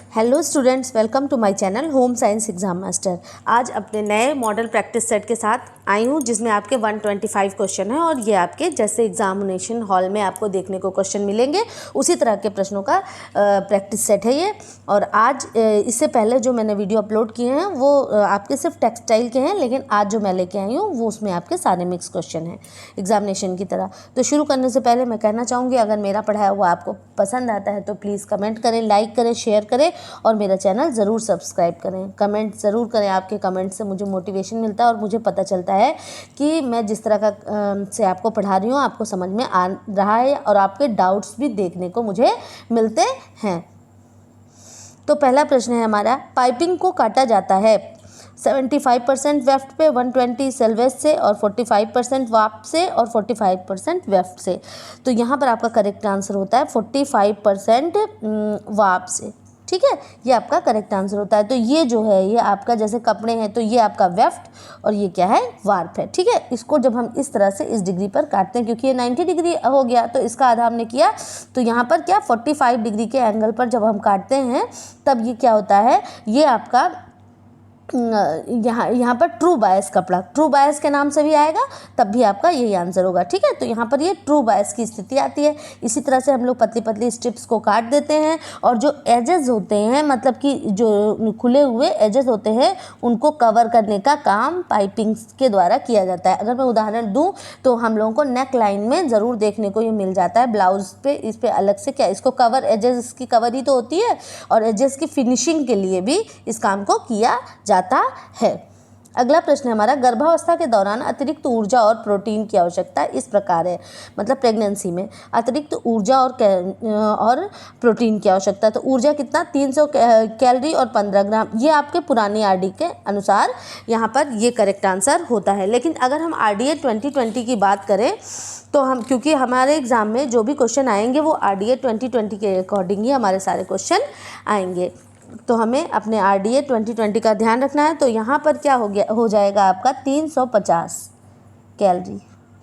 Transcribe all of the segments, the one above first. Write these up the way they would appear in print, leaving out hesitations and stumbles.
Hello students, welcome to my channel Home Science Exam Master. आज अपने नए model practice set के साथ आई हूँ जिसमें आपके 125 क्वेश्चन हैं और ये आपके जैसे एग्जामिनेशन हॉल में आपको देखने को क्वेश्चन मिलेंगे उसी तरह के प्रश्नों का प्रैक्टिस सेट है ये। और आज इससे पहले जो मैंने वीडियो अपलोड किए हैं वो आपके सिर्फ टेक्सटाइल के हैं, लेकिन आज जो मैं लेके आई हूँ वो उसमें आपके सारे मिक्स क्वेश्चन हैं एग्जामिनेशन की तरह। तो शुरू करने से पहले मैं कहना चाहूँगी, अगर मेरा पढ़ाया हुआ आपको पसंद आता है तो प्लीज़ कमेंट करें, लाइक करें, शेयर करें और मेरा चैनल ज़रूर सब्सक्राइब करें। कमेंट ज़रूर करें, आपके कमेंट से मुझे मोटिवेशन मिलता है और मुझे पता चलता है कि मैं जिस तरह का से आपको पढ़ा रही हूँ आपको समझ में आ रहा है और आपके डाउट्स भी देखने को मुझे मिलते हैं। तो पहला प्रश्न है हमारा, पाइपिंग को काटा जाता है 75% वेफ्ट पे, 120 सेल्वेज से और 45% वाप से और 45% वेफ्ट से। तो यहाँ पर आपका करेक्ट आंसर होता है 45% वाप से। ठीक है, ये आपका करेक्ट आंसर होता है। तो ये जो है ये आपका जैसे कपड़े हैं तो ये आपका वेफ्ट और ये क्या है, वार्प है। ठीक है, इसको जब हम इस तरह से इस डिग्री पर काटते हैं, क्योंकि ये 90 डिग्री हो गया तो इसका आधा हमने किया, तो यहाँ पर क्या 45 डिग्री के एंगल पर जब हम काटते हैं तब ये क्या होता है, ये आपका यहाँ पर ट्रू बायस कपड़ा, ट्रू बायस के नाम से भी आएगा, तब भी आपका यही आंसर होगा। ठीक है, तो यहाँ पर ये ट्रू बायस की स्थिति आती है। इसी तरह से हम लोग पतली पतली स्ट्रिप्स को काट देते हैं और जो एजेस होते हैं, मतलब कि जो खुले हुए एजेस होते हैं उनको कवर करने का काम पाइपिंग के द्वारा किया जाता है। अगर मैं उदाहरण दूँ तो हम लोगों को नेक लाइन में ज़रूर देखने को ये मिल जाता है, ब्लाउज पे इस पर अलग से क्या इसको कवर, एजेस इसकी कवर ही तो होती है और एजेस की फिनिशिंग के लिए भी इस काम को किया जाता है। अगला प्रश्न है हमारा, गर्भावस्था के दौरान अतिरिक्त ऊर्जा और प्रोटीन की आवश्यकता इस प्रकार है, मतलब प्रेगनेंसी में अतिरिक्त ऊर्जा और प्रोटीन की आवश्यकता। तो ऊर्जा कितना, 300 कैलोरी और 15 ग्राम, ये आपके पुरानी आरडी के अनुसार यहाँ पर ये करेक्ट आंसर होता है। लेकिन अगर हम RDA 2020 की बात करें तो हम, क्योंकि हमारे एग्जाम में जो भी क्वेश्चन आएंगे वो RDA 2020 के अकॉर्डिंग ही हमारे सारे क्वेश्चन आएंगे, तो हमें अपने RDA 2020 का ध्यान रखना है। तो यहाँ पर क्या हो जाएगा आपका 350 कैलोरी।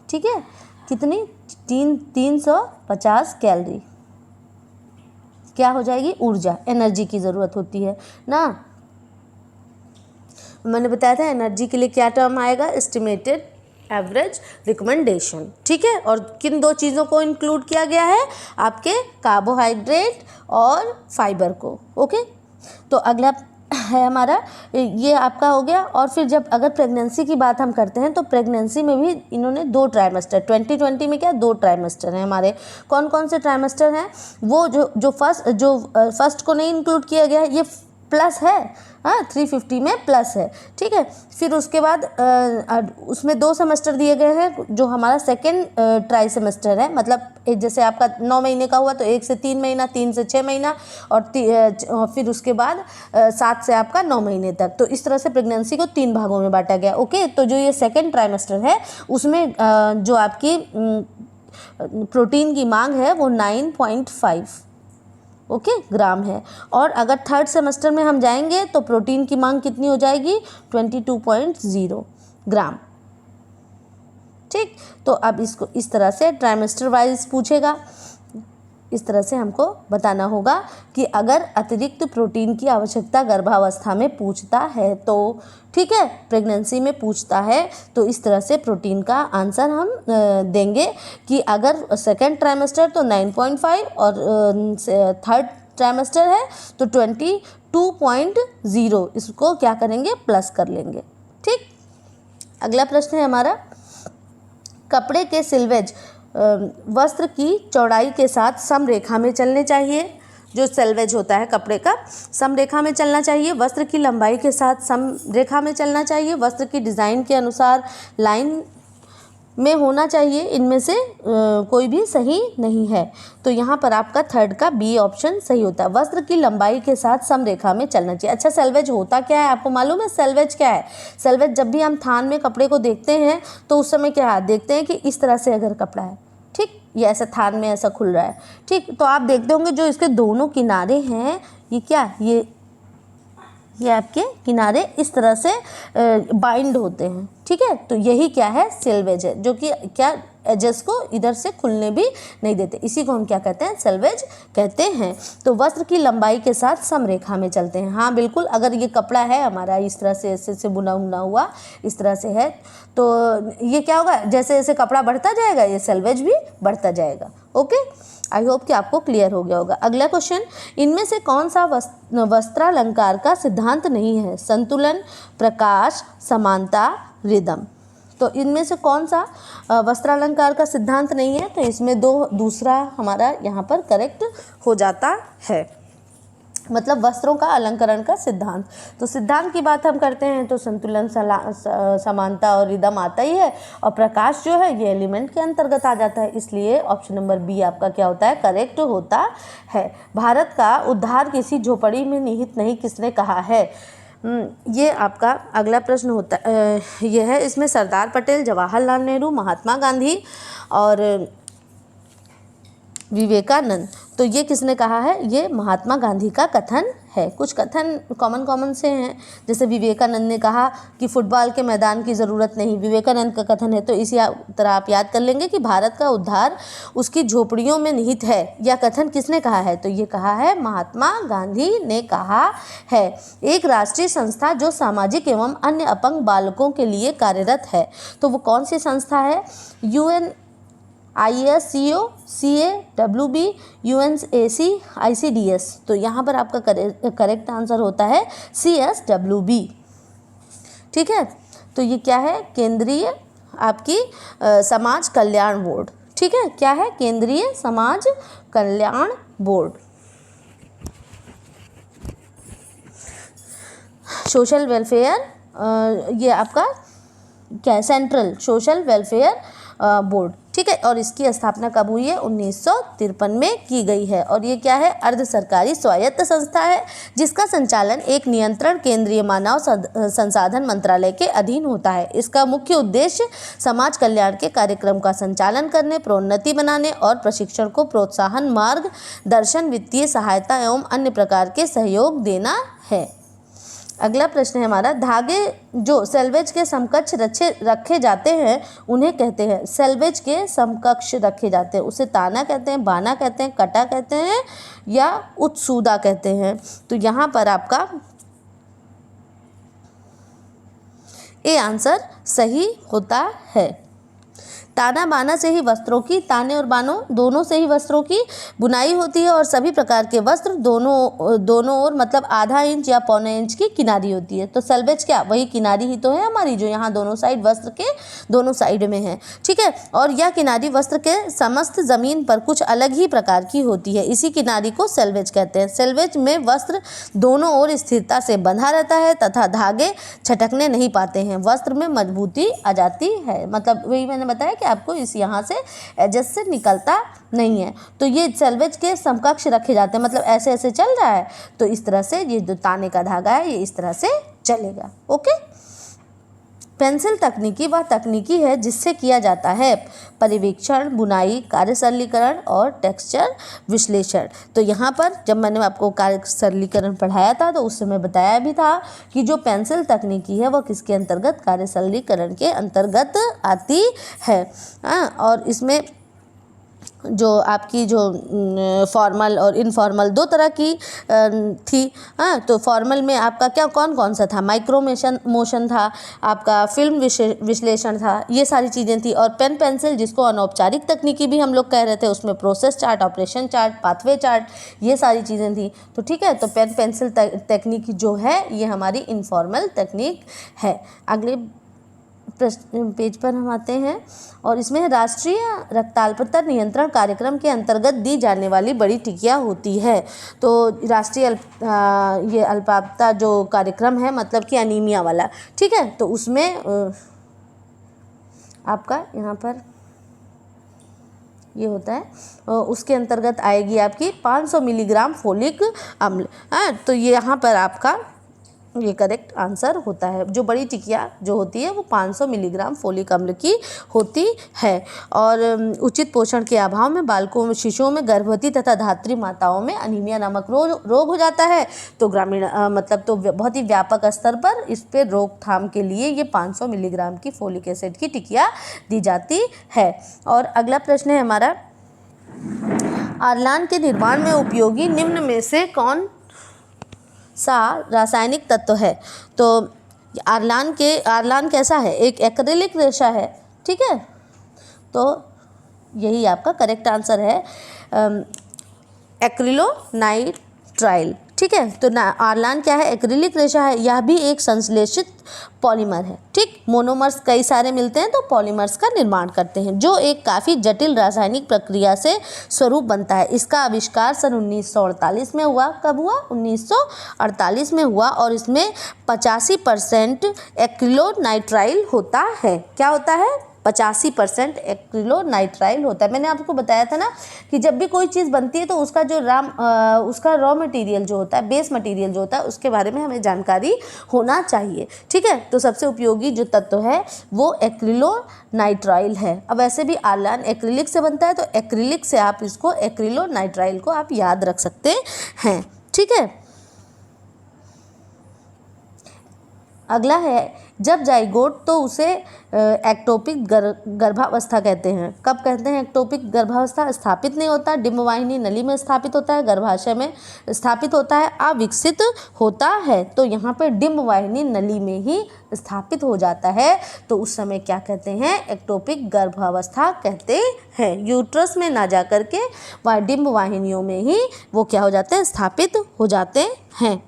ठीक है, कितनी, 350 कैलोरी क्या हो जाएगी, ऊर्जा, एनर्जी की ज़रूरत होती है ना। मैंने बताया था एनर्जी के लिए क्या टर्म आएगा, एस्टिमेटेड एवरेज रिकमेंडेशन। ठीक है, और किन दो चीज़ों को इंक्लूड किया गया है, आपके कार्बोहाइड्रेट और फाइबर को। ओके, तो अगला है हमारा, ये आपका हो गया। और फिर जब अगर प्रेगनेंसी की बात हम करते हैं तो प्रेगनेंसी में भी इन्होंने 2 ट्राइमेस्टर, 2020 में क्या 2 ट्राइमेस्टर हैं हमारे। कौन कौन से ट्राइमेस्टर हैं, वो जो फर्स्ट को नहीं इंक्लूड किया गया है, ये प्लस है, हाँ 350 में प्लस है। ठीक है, फिर उसके बाद उसमें 2 सेमेस्टर दिए गए हैं, जो हमारा सेकेंड ट्राई सेमेस्टर है, मतलब जैसे आपका 9 महीने का हुआ तो 1 से 3 महीना, 3 से 6 महीना और फिर उसके बाद 7 से आपका 9 महीने तक। तो इस तरह से प्रेगनेंसी को 3 भागों में बांटा गया। ओके, तो जो ये सेकेंड ट्राइमेस्टर है उसमें जो आपकी प्रोटीन की मांग है वो 9.5 ग्राम है। और अगर थर्ड सेमेस्टर में हम जाएंगे तो प्रोटीन की मांग कितनी हो जाएगी, 22.0 ग्राम। ठीक, तो अब इसको इस तरह से ट्राइमेस्टर वाइज पूछेगा, इस तरह से हमको बताना होगा कि अगर अतिरिक्त प्रोटीन की आवश्यकता गर्भावस्था में पूछता है तो, ठीक है, प्रेगनेंसी में पूछता है तो इस तरह से प्रोटीन का आंसर हम देंगे कि अगर सेकेंड ट्राइमेस्टर तो 9.5 और थर्ड ट्राइमेस्टर है तो 22.0, इसको क्या करेंगे, प्लस कर लेंगे। ठीक, अगला प्रश्न है हमारा, कपड़े के सिल्वेज वस्त्र की चौड़ाई के साथ समरेखा में चलने चाहिए। जो सेल्वेज होता है कपड़े का, समरेखा में चलना चाहिए, वस्त्र की लंबाई के साथ समरेखा में चलना चाहिए, वस्त्र की डिज़ाइन के अनुसार लाइन में होना चाहिए, इनमें से कोई भी सही नहीं है। तो यहाँ पर आपका थर्ड का बी ऑप्शन सही होता है, वस्त्र की लंबाई के साथ समरेखा में चलना चाहिए। अच्छा, सेल्वेज होता क्या है, आपको मालूम है सेल्वेज क्या है? सेल्वेज जब भी हम थान में कपड़े को देखते हैं तो उस समय क्या देखते हैं कि इस तरह से अगर कपड़ा है, ठीक, ये ऐसा थान में ऐसा खुल रहा है, ठीक, तो आप देखते होंगे जो इसके दोनों किनारे हैं, ये क्या, ये आपके किनारे इस तरह से बाइंड होते हैं। ठीक है, तो यही क्या है, सेल्वेज है, जो कि क्या एजेस को इधर से खुलने भी नहीं देते, इसी को हम क्या कहते हैं, सेल्वेज कहते हैं। तो वस्त्र की लंबाई के साथ समरेखा में चलते हैं। हाँ बिल्कुल, अगर ये कपड़ा है हमारा इस तरह से ऐसे बुना हुआ इस तरह से है, तो ये क्या होगा, जैसे जैसे कपड़ा बढ़ता जाएगा ये सेल्वेज भी बढ़ता जाएगा। ओके, आई होप कि आपको क्लियर हो गया होगा। अगला क्वेश्चन, इनमें से कौन सा वस्त्रालंकार का सिद्धांत नहीं है? संतुलन, प्रकाश, समानता, रिदम। तो इनमें से कौन सा वस्त्रालंकार का सिद्धांत नहीं है? तो इसमें दूसरा हमारा यहाँ पर करेक्ट हो जाता है, मतलब वस्त्रों का अलंकरण का सिद्धांत। तो सिद्धांत की बात हम करते हैं तो संतुलन, समानता और रिदम आता ही है, और प्रकाश जो है ये एलिमेंट के अंतर्गत आ जाता है, इसलिए ऑप्शन नंबर बी आपका क्या होता है, करेक्ट होता है। भारत का उद्धार किसी झोपड़ी में निहित नहीं, किसने कहा है? ये आपका अगला प्रश्न होता ये है, इसमें सरदार पटेल, जवाहरलाल नेहरू, महात्मा गांधी और विवेकानंद, तो ये किसने कहा है? ये महात्मा गांधी का कथन है। कुछ कथन कॉमन से हैं, जैसे विवेकानंद ने कहा कि फुटबॉल के मैदान की ज़रूरत नहीं, विवेकानंद का कथन है। तो इसी तरह आप याद कर लेंगे कि भारत का उद्धार उसकी झोपड़ियों में निहित है, यह कथन किसने कहा है? तो ये कहा है महात्मा गांधी ने कहा है। एक राष्ट्रीय संस्था जो सामाजिक एवं अन्य अपंग बालकों के लिए कार्यरत है, तो वो कौन सी संस्था है? UNISCO, CAWB, UNAC, ICDS। तो यहाँ पर आपका करेक्ट आंसर होता है CSWB। ठीक है, तो ये क्या है? केंद्रीय आपकी समाज कल्याण बोर्ड। ठीक है, क्या है? केंद्रीय समाज कल्याण बोर्ड। सोशल वेलफेयर, ये आपका क्या है? Central social welfare board. ठीक है, और इसकी स्थापना कब हुई है? 1953 में की गई है। और ये क्या है? अर्ध सरकारी स्वायत्त संस्था है, जिसका संचालन एक नियंत्रण केंद्रीय मानव संसाधन मंत्रालय के अधीन होता है। इसका मुख्य उद्देश्य समाज कल्याण के कार्यक्रम का संचालन करने, प्रोन्नति बनाने और प्रशिक्षण को प्रोत्साहन, मार्गदर्शन, वित्तीय सहायता एवं अन्य प्रकार के सहयोग देना है। अगला प्रश्न है हमारा, धागे जो सेल्वेज के समकक्ष रखे जाते हैं उन्हें कहते हैं? सेल्वेज के समकक्ष रखे जाते हैं उसे ताना कहते हैं, बाना कहते हैं, कटा कहते हैं या उत्सुदा कहते हैं? तो यहाँ पर आपका ए आंसर सही होता है। ताना बाना से ही वस्त्रों की, ताने और बानों दोनों से ही वस्त्रों की बुनाई होती है, और सभी प्रकार के वस्त्र दोनों ओर मतलब आधा इंच या पौने इंच की किनारी होती है। तो सेल्वेज क्या? वही किनारी ही तो है हमारी, जो यहाँ दोनों साइड वस्त्र के दोनों साइड में है। ठीक है, और यह किनारी वस्त्र के समस्त जमीन पर कुछ अलग ही प्रकार की होती है, इसी किनारी को सेल्वेज कहते हैं। सेल्वेज में वस्त्र दोनों ओर स्थिरता से बंधा रहता है तथा धागे छटकने नहीं पाते हैं, वस्त्र में मजबूती आ जाती है। मतलब वही मैंने बताया कि आपको इस यहाँ से एजेस से निकलता नहीं है। तो ये सेल्वेज के समकक्ष रखे जाते हैं, मतलब ऐसे ऐसे चल रहा है तो इस तरह से ये जो ताने का धागा है ये इस तरह से चलेगा। ओके, पेंसिल तकनीकी वह तकनीकी है जिससे किया जाता है परिवीक्षण, बुनाई, कार्य सरलीकरण और टेक्सचर विश्लेषण। तो यहाँ पर जब मैंने आपको कार्य सरलीकरण पढ़ाया था तो उस समय बताया भी था कि जो पेंसिल तकनीकी है वह किसके अंतर्गत? कार्य सरलीकरण के अंतर्गत आती है। और इसमें जो आपकी जो फॉर्मल और इनफॉर्मल दो तरह की थी। तो फॉर्मल में आपका क्या कौन सा था? माइक्रो मोशन था, आपका फिल्म विश्लेषण था, ये सारी चीज़ें थी। और पेन पेंसिल जिसको अनौपचारिक तकनीकी भी हम लोग कह रहे थे, उसमें process chart, operation chart, pathway chart, ये सारी चीज़ें थी। तो ठीक है, तो पेन पेंसिल तकनीक जो है ये हमारी इनफॉर्मल तकनीक है। अगले पेज पर हम आते हैं और इसमें राष्ट्रीय रक्ताल्पता नियंत्रण कार्यक्रम के अंतर्गत दी जाने वाली बड़ी टिकिया होती है। तो राष्ट्रीय ये अल्पापता जो कार्यक्रम है मतलब कि अनीमिया वाला, ठीक है, तो उसमें आपका यहाँ पर ये होता है, उसके अंतर्गत आएगी आपकी 500 मिलीग्राम फोलिक अम्ल। तो ये यहाँ पर आपका ये करेक्ट आंसर होता है। जो बड़ी टिकिया जो होती है वो 500 मिलीग्राम फोलिक अम्ल की होती है। और उचित पोषण के अभाव में बालकों, शिशुओं में, गर्भवती तथा धात्री माताओं में अनीमिया नामक रोग हो जाता है। तो ग्रामीण मतलब तो बहुत ही व्यापक स्तर पर इस पर रोकथाम के लिए ये 500 मिलीग्राम की फोलिक एसिड की टिकिया दी जाती है। और अगला प्रश्न है हमारा, आरलान के निर्माण में उपयोगी निम्न में से कौन सा रासायनिक तत्व है? तो आरलान कैसा है? एक एक्रिलिक रेशा है, ठीक है। तो यही आपका करेक्ट आंसर है, एक्रिलोनाइट्राइल, ठीक है। तो आरलान क्या है? एक्रिलिक रेशा है। यह भी एक संश्लेषित पॉलीमर है, ठीक। मोनोमर्स कई सारे मिलते हैं तो पॉलीमर्स का निर्माण करते हैं, जो एक काफ़ी जटिल रासायनिक प्रक्रिया से स्वरूप बनता है। इसका आविष्कार सन 1948 में हुआ। कब हुआ? 1948 में हुआ। और इसमें 85% एक्रिलोनाइट्राइल होता है। क्या होता है? 85% एक्रिलोनाइट्राइल होता है। मैंने आपको बताया था ना कि जब भी कोई चीज़ बनती है तो उसका जो उसका रॉ मटेरियल जो होता है, बेस मटेरियल जो होता है, उसके बारे में हमें जानकारी होना चाहिए, ठीक है। तो सबसे उपयोगी जो तत्व है वो एक्रिलोनाइट्राइल है। अब वैसे भी आरलान एक्रिलिक से बनता है, तो एक्रिलिक से आप इसको, एक्रिलोनाइट्राइल को आप याद रख सकते हैं, ठीक है। अगला है, जब जाइगोट तो उसे एक्टोपिक गर्भावस्था कहते हैं। कब कहते हैं एक्टोपिक गर्भावस्था? स्थापित नहीं होता, डिम्बवाहिनी नली में स्थापित होता है, गर्भाशय में स्थापित होता है, अविकसित होता है। तो यहाँ पे डिम्बवाहिनी नली में ही स्थापित हो जाता है, तो उस समय क्या कहते हैं? एक्टोपिक गर्भावस्था कहते हैं। यूट्रस में ना जा करके वह डिम्बवाहिनियों में ही वो क्या हो जाते हैं? स्थापित हो जाते हैं।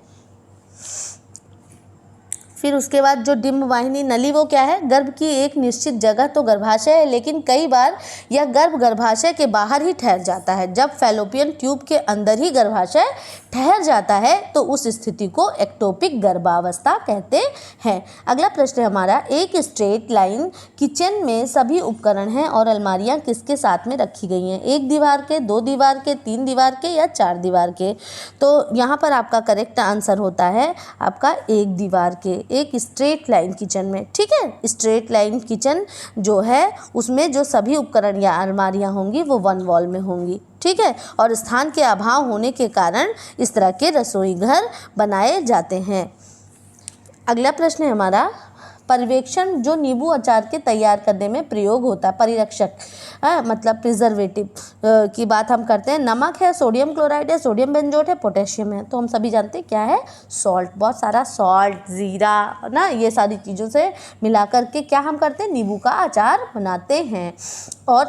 फिर उसके बाद जो डिम्बवाहिनी नली वो क्या है? गर्भ की एक निश्चित जगह तो गर्भाशय है, लेकिन कई बार यह गर्भ गर्भाशय के बाहर ही ठहर जाता है। जब फैलोपियन ट्यूब के अंदर ही गर्भाशय ठहर जाता है तो उस स्थिति को एक्टोपिक गर्भावस्था कहते हैं। अगला प्रश्न है हमारा, एक स्ट्रेट लाइन किचन में सभी उपकरण हैं और अलमारियां किसके साथ में रखी गई हैं? एक दीवार के, दो दीवार के, तीन दीवार के या चार दीवार के? तो यहाँ पर आपका करेक्ट आंसर होता है आपका एक दीवार के, एक स्ट्रेट लाइन किचन में, ठीक है। स्ट्रेट लाइन किचन जो है उसमें जो सभी उपकरण या अलमारियां होंगी वो वन वॉल में होंगी, ठीक है। और स्थान के अभाव होने के कारण इस तरह के रसोई घर बनाए जाते हैं। अगला प्रश्न है हमारा, पर्यवेक्षण जो नींबू अचार के तैयार करने में प्रयोग होता है, परिरक्षक मतलब प्रिजर्वेटिव की बात हम करते हैं। नमक है, सोडियम क्लोराइड है, सोडियम बेंजोएट है, पोटेशियम है। तो हम सभी जानते हैं क्या है? सॉल्ट। बहुत सारा सॉल्ट, ज़ीरा ना, ये सारी चीज़ों से मिला करके क्या हम करते हैं? नींबू का अचार बनाते हैं। और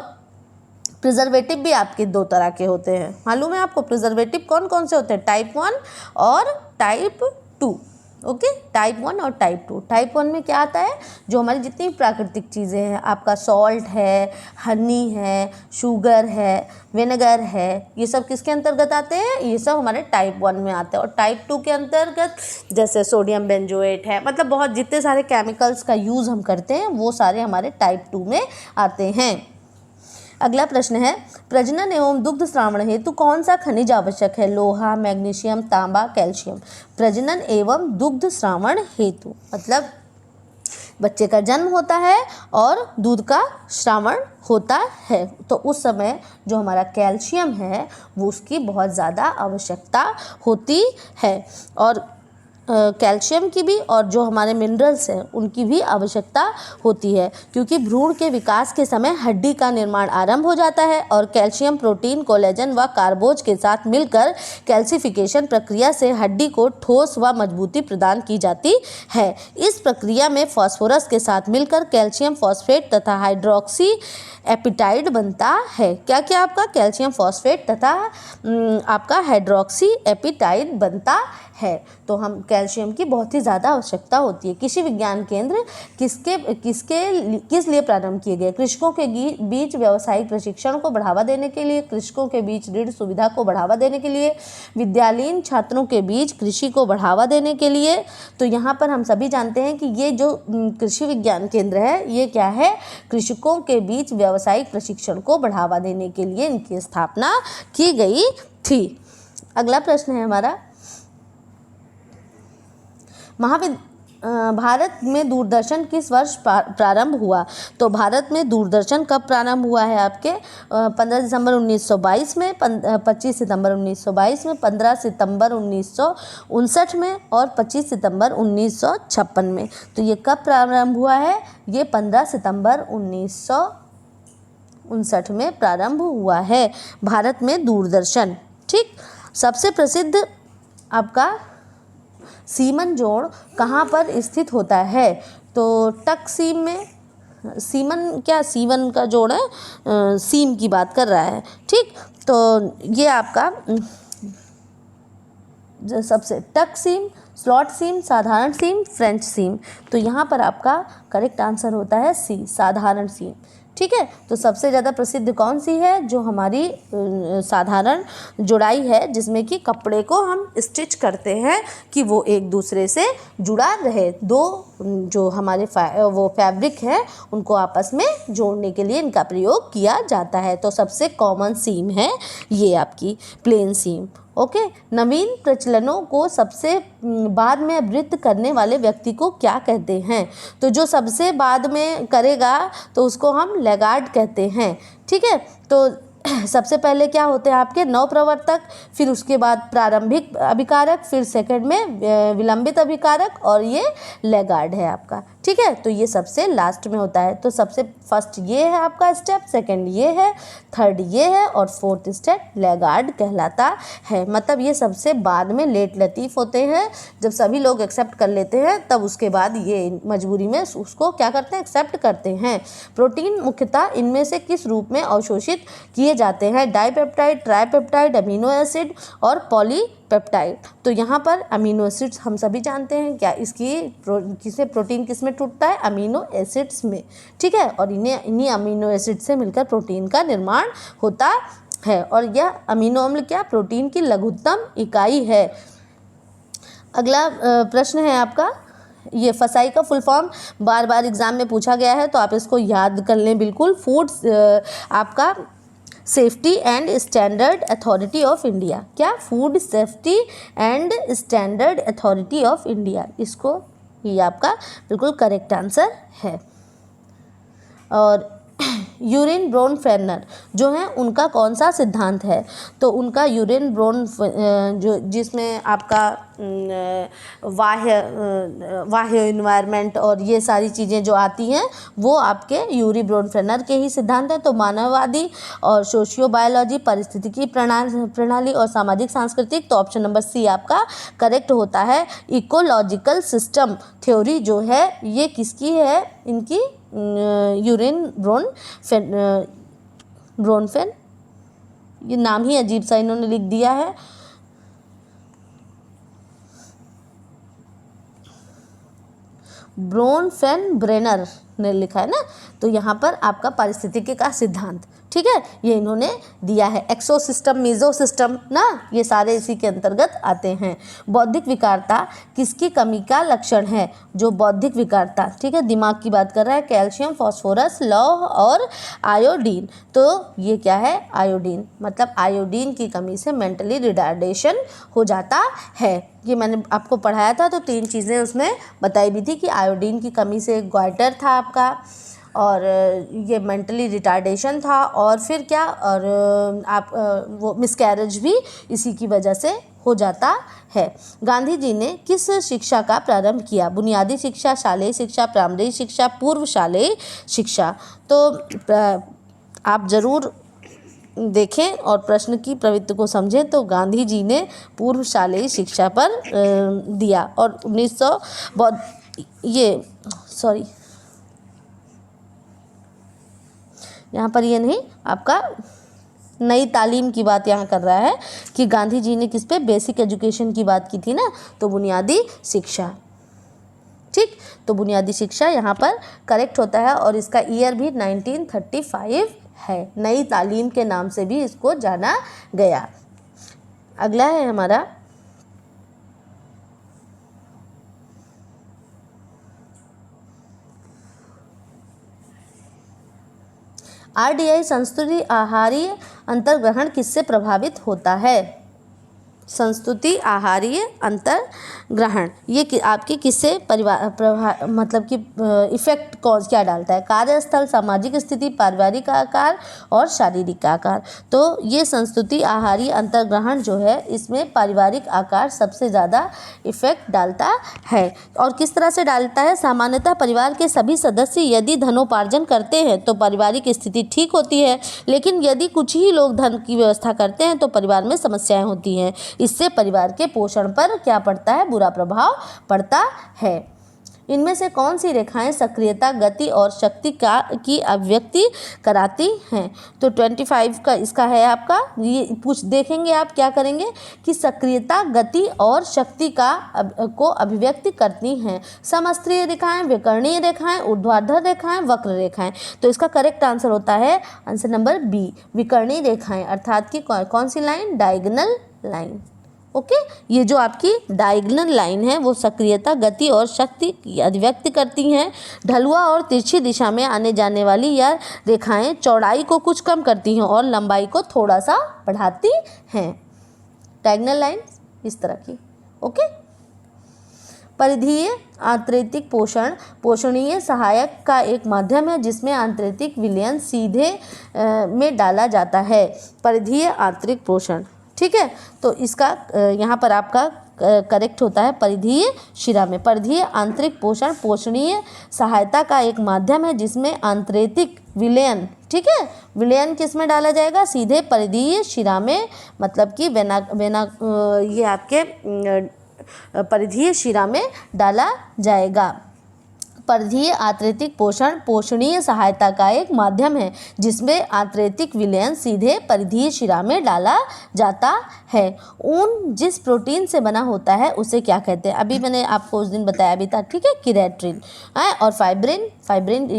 प्रिजर्वेटिव भी आपके दो तरह के होते हैं, मालूम है आपको? प्रिजर्वेटिव कौन कौन से होते हैं? टाइप 1 और टाइप 2, ओके। टाइप 1 और टाइप 2। टाइप 1 में क्या आता है? जो हमारी जितनी प्राकृतिक चीज़ें हैं, आपका सॉल्ट है, हनी है, शुगर है, विनेगर है, ये सब किसके अंतर्गत आते हैं? ये सब हमारे टाइप 1 में आते हैं। और टाइप 2 के अंतर्गत जैसे सोडियम बेंजोएट है, मतलब बहुत जितने सारे केमिकल्स का यूज़ हम करते हैं वो सारे हमारे टाइप 2 में आते हैं। अगला प्रश्न है, प्रजनन एवं दुग्ध श्रावण हेतु कौन सा खनिज आवश्यक है? लोहा, मैग्नीशियम, तांबा, कैल्शियम। प्रजनन एवं दुग्ध श्रावण हेतु मतलब बच्चे का जन्म होता है और दूध का श्रावण होता है, तो उस समय जो हमारा कैल्शियम है वो उसकी बहुत ज़्यादा आवश्यकता होती है। और कैल्शियम की भी और जो हमारे मिनरल्स हैं उनकी भी आवश्यकता होती है, क्योंकि भ्रूण के विकास के समय हड्डी का निर्माण आरंभ हो जाता है और कैल्शियम प्रोटीन, कोलेजन व कार्बोज के साथ मिलकर कैल्सिफिकेशन प्रक्रिया से हड्डी को ठोस व मजबूती प्रदान की जाती है। इस प्रक्रिया में फास्फोरस के साथ मिलकर कैल्शियम फॉस्फेट तथा हाइड्रोक्सी एपिटाइड बनता है। क्या क्या आपका? कैल्शियम फॉस्फेट तथा आपका हाइड्रोक्सी एपिटाइड बनता है। तो हम कैल्शियम की बहुत ही ज़्यादा आवश्यकता होती है। कृषि विज्ञान केंद्र किस लिए प्रारंभ किए गए? कृषकों के बीच व्यावसायिक प्रशिक्षण को बढ़ावा देने के लिए, कृषकों के बीच ऋण सुविधा को बढ़ावा देने के लिए, विद्यालयीन छात्रों के बीच कृषि को बढ़ावा देने के लिए। तो यहाँ पर हम सभी जानते हैं कि ये जो कृषि विज्ञान केंद्र है ये क्या है? कृषकों के बीच व्यावसायिक प्रशिक्षण को बढ़ावा देने के लिए इनकी स्थापना की गई थी। अगला प्रश्न है हमारा, भारत में दूरदर्शन किस वर्ष प्रारंभ हुआ? तो भारत में दूरदर्शन कब प्रारंभ हुआ है आपके 15 दिसंबर 1922 में, 25 सितंबर 1922 में, 15 सितंबर 1959 में और 25 सितंबर 1956 में। तो ये कब प्रारंभ हुआ है? ये 15 सितंबर 1959 में प्रारंभ हुआ है भारत में दूरदर्शन। ठीक, सबसे प्रसिद्ध आपका सीमन जोड़ कहाँ पर स्थित होता है? तो टकसीम में। सीमन क्या सीवन का जोड़ है, सीम की बात कर रहा है। ठीक, तो ये आपका सबसे टक सीम, स्लॉट सीम, साधारण सीम, फ्रेंच सीम। तो यहाँ पर आपका करेक्ट आंसर होता है सी, साधारण सीम। ठीक है, तो सबसे ज़्यादा प्रसिद्ध कौन सी है? जो हमारी साधारण जुड़ाई है, जिसमें कि कपड़े को हम स्टिच करते हैं कि वो एक दूसरे से जुड़ा रहे। दो जो हमारे वो फैब्रिक है उनको आपस में जोड़ने के लिए इनका प्रयोग किया जाता है। तो सबसे कॉमन सीम है ये आपकी प्लेन सीम। ओके, नवीन प्रचलनों को सबसे बाद में आवृत्त करने वाले व्यक्ति को क्या कहते हैं? तो जो सबसे बाद में करेगा तो उसको हम लैगार्ड कहते हैं। ठीक है, तो सबसे पहले क्या होते हैं आपके नवप्रवर्तक, फिर उसके बाद प्रारंभिक अभिकारक, फिर सेकंड में विलंबित अभिकारक और ये लैगार्ड है आपका। ठीक है, तो ये सबसे लास्ट में होता है। तो सबसे फर्स्ट ये है आपका स्टेप, सेकंड ये है, थर्ड ये है और फोर्थ स्टेप लैगार्ड कहलाता है। मतलब ये सबसे बाद में लेट लतीफ़ होते हैं। जब सभी लोग एक्सेप्ट कर लेते हैं तब उसके बाद ये मजबूरी में उसको क्या करते हैं, एक्सेप्ट करते हैं। प्रोटीन मुख्यतः इनमें से किस रूप में अवशोषित किए जाते हैं? डाइपेप्टाइड, ट्राइपेप्टाइड, अमीनो एसिड और पॉलीपेप्टाइड। तो यहाँ पर अमीनो एसिड्स हम सभी जानते हैं क्या किसे प्रोटीन किस में टूटता है? अमीनो एसिड्स में। ठीक है, और इन्हीं अमीनो एसिड से मिलकर प्रोटीन का निर्माण होता है। और यह अमीनो अम्ल क्या प्रोटीन की लघुत्तम इकाई है। अगला प्रश्न है आपका, ये फसाई का फुल फॉर्म बार बार एग्जाम में पूछा गया है, तो आप इसको याद कर लें बिल्कुल। फूड आपका safety and standard authority of India. क्या? Food safety and standard authority of India. इसको ये आपका बिल्कुल करेक्ट आंसर है। और यूरिन ब्रोन फेरनर जो है उनका कौन सा सिद्धांत है? तो उनका यूरिन ब्रोन जो जिसमें आपका बाह्य इन्वायरमेंट और ये सारी चीज़ें जो आती हैं वो आपके यूरी ब्रोन फेरनर के ही सिद्धांत हैं। तो मानववादी और सोशियो बायोलॉजी, पारिस्थितिकी प्रणाली और सामाजिक सांस्कृतिक। तो ऑप्शन नंबर सी आपका करेक्ट होता है। इकोलॉजिकल सिस्टम थ्योरी जो है ये किसकी है? इनकी यूरिन ब्रोनफेन, ये नाम ही अजीब सा इन्होंने लिख दिया है। ब्रोनफेन ब्रेनर ने लिखा है ना, तो यहाँ पर आपका पारिस्थितिकी का सिद्धांत। ठीक है, ये इन्होंने दिया है। एक्सोसिस्टम, मेसोसिस्टम ना, ये सारे इसी के अंतर्गत आते हैं। बौद्धिक विकारता किसकी कमी का लक्षण है? जो बौद्धिक विकारता, ठीक है, दिमाग की बात कर रहा है। कैल्शियम, फास्फोरस, लौह और आयोडीन। तो ये क्या है? आयोडीन। मतलब आयोडीन की कमी से मेंटली रिटार्डेशन हो जाता है। ये मैंने आपको पढ़ाया था, तो 3 चीज़ें उसमें बताई भी थी कि आयोडीन की कमी से ग्वाइटर था आपका, और ये मेंटली रिटार्डेशन था, और फिर क्या, और आप वो मिसकैरेज भी इसी की वजह से हो जाता है। गांधी जी ने किस शिक्षा का प्रारंभ किया? बुनियादी शिक्षा, शालेय शिक्षा, प्राइमरी शिक्षा, पूर्व शालेय शिक्षा। तो आप ज़रूर देखें और प्रश्न की प्रवृत्ति को समझें। तो गांधी जी ने पूर्व शालेय शिक्षा पर दिया, और 1900 यहाँ पर ये नहीं, आपका नई तालीम की बात यहाँ कर रहा है कि गांधी जी ने किस पे बेसिक एजुकेशन की बात की थी ना, तो बुनियादी शिक्षा। ठीक, तो बुनियादी शिक्षा यहाँ पर करेक्ट होता है, और इसका ईयर भी 1935 है। नई तालीम के नाम से भी इसको जाना गया। अगला है हमारा RDI संस्तुति आहारीय अंतर्ग्रहण किससे प्रभावित होता है? संस्तुति, आहारीय, अंतर ग्रहण, ये आपके किससे परिवार मतलब कि इफेक्ट कौन क्या डालता है? कार्यस्थल, सामाजिक स्थिति, पारिवारिक आकार और शारीरिक आकार। तो ये संस्तुति, आहारीय, अंतर ग्रहण जो है इसमें पारिवारिक आकार सबसे ज़्यादा इफेक्ट डालता है। और किस तरह से डालता है? सामान्यतः परिवार के सभी सदस्य यदि धनोपार्जन करते हैं तो पारिवारिक स्थिति ठीक होती है, लेकिन यदि कुछ ही लोग धन की व्यवस्था करते हैं तो परिवार में समस्याएं होती हैं। इससे परिवार के पोषण पर क्या पड़ता है? बुरा प्रभाव पड़ता है। इनमें से कौन सी रेखाएं सक्रियता, गति और शक्ति की अभिव्यक्ति कराती हैं? तो 25 का इसका है आपका, ये देखेंगे आप क्या करेंगे कि सक्रियता, गति और शक्ति को अभिव्यक्ति करती हैं समस्तरीय रेखाएं, विकर्णीय रेखाएं, ऊर्ध्वाधर रेखाएं, वक्र रेखाएं। तो इसका करेक्ट आंसर होता है आंसर नंबर बी, विकर्णीय रेखाएं, अर्थात कि कौन सी लाइन? Diagonal line. ओके, ये जो आपकी डायगोनल लाइन है वो सक्रियता, गति और शक्ति की अभिव्यक्ति करती हैं। ढलुआ और तिरछी दिशा में आने जाने वाली यह रेखाएं चौड़ाई को कुछ कम करती हैं और लंबाई को थोड़ा सा बढ़ाती हैं। डायगोनल लाइन इस तरह की। ओके, परिधीय आंतरिक पोषण पोषणीय सहायक का एक माध्यम है जिसमें आंतरिक विलयन सीधे में डाला जाता है। परिधीय आंतरिक पोषण, ठीक है। तो इसका यहाँ पर आपका करेक्ट होता है परिधीय शिरा में। परिधीय आंतरिक पोषण पोषणीय सहायता का एक माध्यम है जिसमें आंतरिक विलयन, ठीक है, विलयन किस में डाला जाएगा? सीधे परिधीय शिरा में, मतलब कि ये आपके परिधीय शिरा में डाला जाएगा। परिधीय आंतरिक पोषण पोषणीय सहायता का एक माध्यम है जिसमें आंतरिक विलयन सीधे परिधीय शिरा में डाला जाता है। ऊन जिस प्रोटीन से बना होता है उसे क्या कहते हैं? अभी मैंने आपको उस दिन बताया भी था, ठीक है, केराटिन। और फाइब्रिन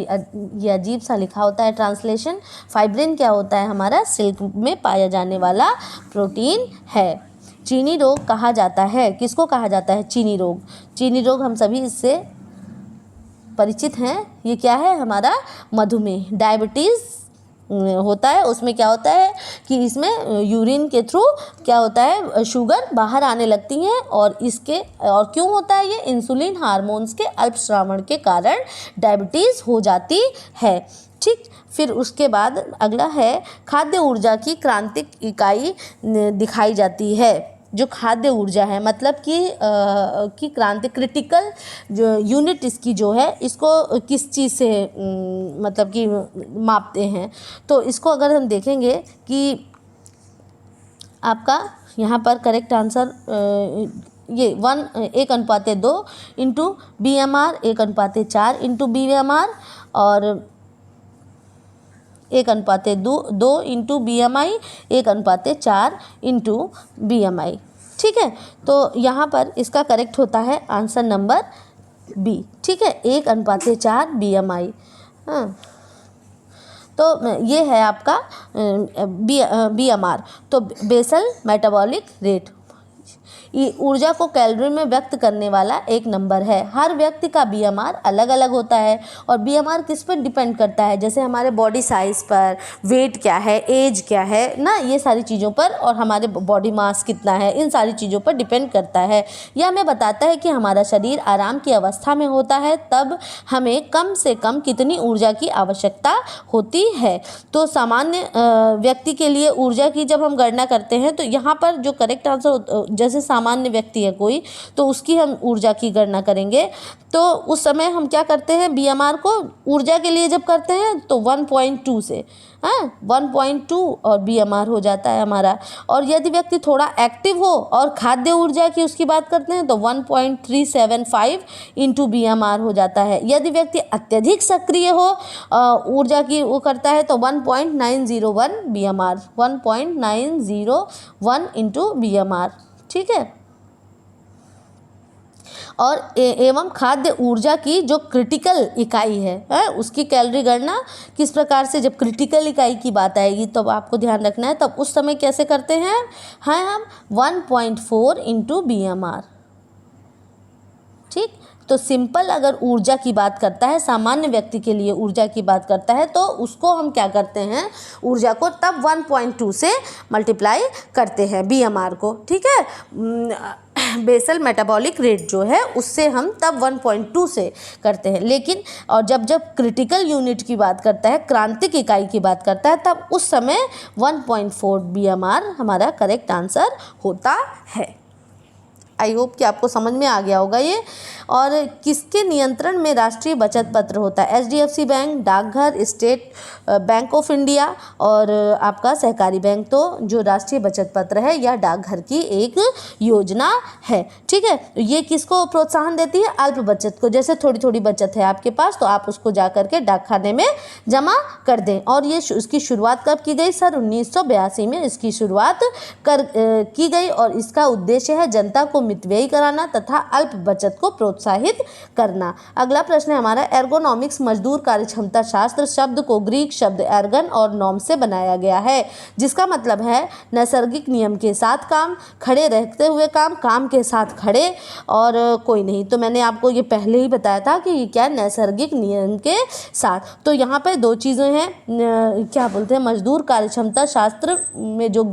ये अजीब सा लिखा होता है ट्रांसलेशन। फाइब्रिन क्या होता है? हमारा सिल्क में पाया जाने वाला प्रोटीन है। चीनी रोग कहा जाता है, किसको कहा जाता है? चीनी रोग। चीनी रोग हम सभी इससे परिचित हैं। ये क्या है? हमारा मधुमेह, डायबिटीज़ होता है। उसमें क्या होता है कि इसमें यूरिन के थ्रू क्या होता है? शुगर बाहर आने लगती हैं और क्यों होता है ये? इंसुलिन हार्मोन्स के अल्पस्रावन के कारण डायबिटीज़ हो जाती है, ठीक। फिर उसके बाद अगला है खाद्य ऊर्जा की क्रांतिक इकाई दिखाई जाती है। जो खाद्य ऊर्जा है मतलब कि क्रांति क्रिटिकल जो यूनिट इसकी जो है इसको किस चीज़ से मतलब कि मापते हैं? तो इसको अगर हम देखेंगे कि आपका यहाँ पर करेक्ट आंसर ये 1:2 इंटू BMR 1:4 इंटू BMR और 1:2 इंटू BMI 1:4 इंटू BMI, ठीक है। तो यहाँ पर इसका करेक्ट होता है आंसर नंबर बी, ठीक है, 1:4 BMI। हाँ, तो ये है आपका BMR। तो बेसल मेटाबॉलिक रेट ऊर्जा को कैलोरी में व्यक्त करने वाला एक नंबर है। हर व्यक्ति का BMR अलग अलग होता है और BMR किस पर डिपेंड करता है? जैसे हमारे बॉडी साइज़ पर, वेट क्या है, एज क्या है ना, ये सारी चीज़ों पर, और हमारे बॉडी मास कितना है, इन सारी चीज़ों पर डिपेंड करता है। यह हमें बताता है कि हमारा शरीर आराम की अवस्था में होता है तब हमें कम से कम कितनी ऊर्जा की आवश्यकता होती है। तो सामान्य व्यक्ति के लिए ऊर्जा की जब हम गणना करते हैं तो यहाँ पर जो करेक्ट आंसर, जैसे सामान्य व्यक्ति है कोई तो उसकी हम ऊर्जा की गणना करेंगे तो उस समय हम क्या करते हैं? BMR को ऊर्जा के लिए जब करते हैं तो 1.2 से 1.2 और BMR हो जाता है हमारा। और यदि व्यक्ति थोड़ा एक्टिव हो और खाद्य ऊर्जा की उसकी बात करते हैं तो 1.375 इंटू BMR हो जाता है। यदि व्यक्ति अत्यधिक सक्रिय हो ऊर्जा की वो करता है तो 1.901 BMR 1.901 इंटू BMR, ठीक है। और एवं खाद्य ऊर्जा की जो क्रिटिकल इकाई है उसकी कैलोरी गणना किस प्रकार से? जब क्रिटिकल इकाई की बात आएगी तो आपको ध्यान रखना है तब उस समय कैसे करते हैं? हम 1.4 इंटू BMR, ठीक। तो सिंपल अगर ऊर्जा की बात करता है, सामान्य व्यक्ति के लिए ऊर्जा की बात करता है, तो उसको हम क्या करते हैं, ऊर्जा को तब 1.2 से मल्टीप्लाई करते हैं BMR को, ठीक है। बेसल मेटाबॉलिक रेट जो है उससे हम तब 1.2 से करते हैं। लेकिन और जब क्रिटिकल यूनिट की बात करता है, क्रांतिक इकाई की बात करता है, तब उस समय 1.4 BMR हमारा करेक्ट आंसर होता है। आई होप कि आपको समझ में आ गया होगा ये। और किसके नियंत्रण में राष्ट्रीय बचत पत्र होता है? HDFC बैंक, डाकघर, स्टेट बैंक ऑफ इंडिया और आपका सहकारी बैंक। तो जो राष्ट्रीय बचत पत्र है यह डाकघर की एक योजना है, ठीक है। ये किसको प्रोत्साहन देती है? अल्प बचत को। जैसे थोड़ी थोड़ी बचत है आपके पास तो आप उसको जा करके डाकखाने में जमा कर दें। और ये इसकी शुरुआत कब की गई? सन 1982 में इसकी शुरुआत की गई और इसका उद्देश्य है जनता को मितव्ययी कराना तथा अल्प बचत को प्रोत्साहित करना। अगला प्रश्न है हमारा, एर्गोनॉमिक्स मजदूर कार्यक्षमता शास्त्र शब्द को ग्रीक शब्द एर्गन और नॉम से बनाया गया है, जिसका मतलब है नैसर्गिक नियम के साथ काम, खड़े रहते हुए काम, काम के साथ खड़े और कोई नहीं। तो मैंने आपको ये पहले ही बताया था कि ये क्या, नैसर्गिक नियम के साथ। तो यहाँ पर दो चीज़ें हैं, क्या बोलते हैं, मजदूर कार्यक्षमता शास्त्र में जो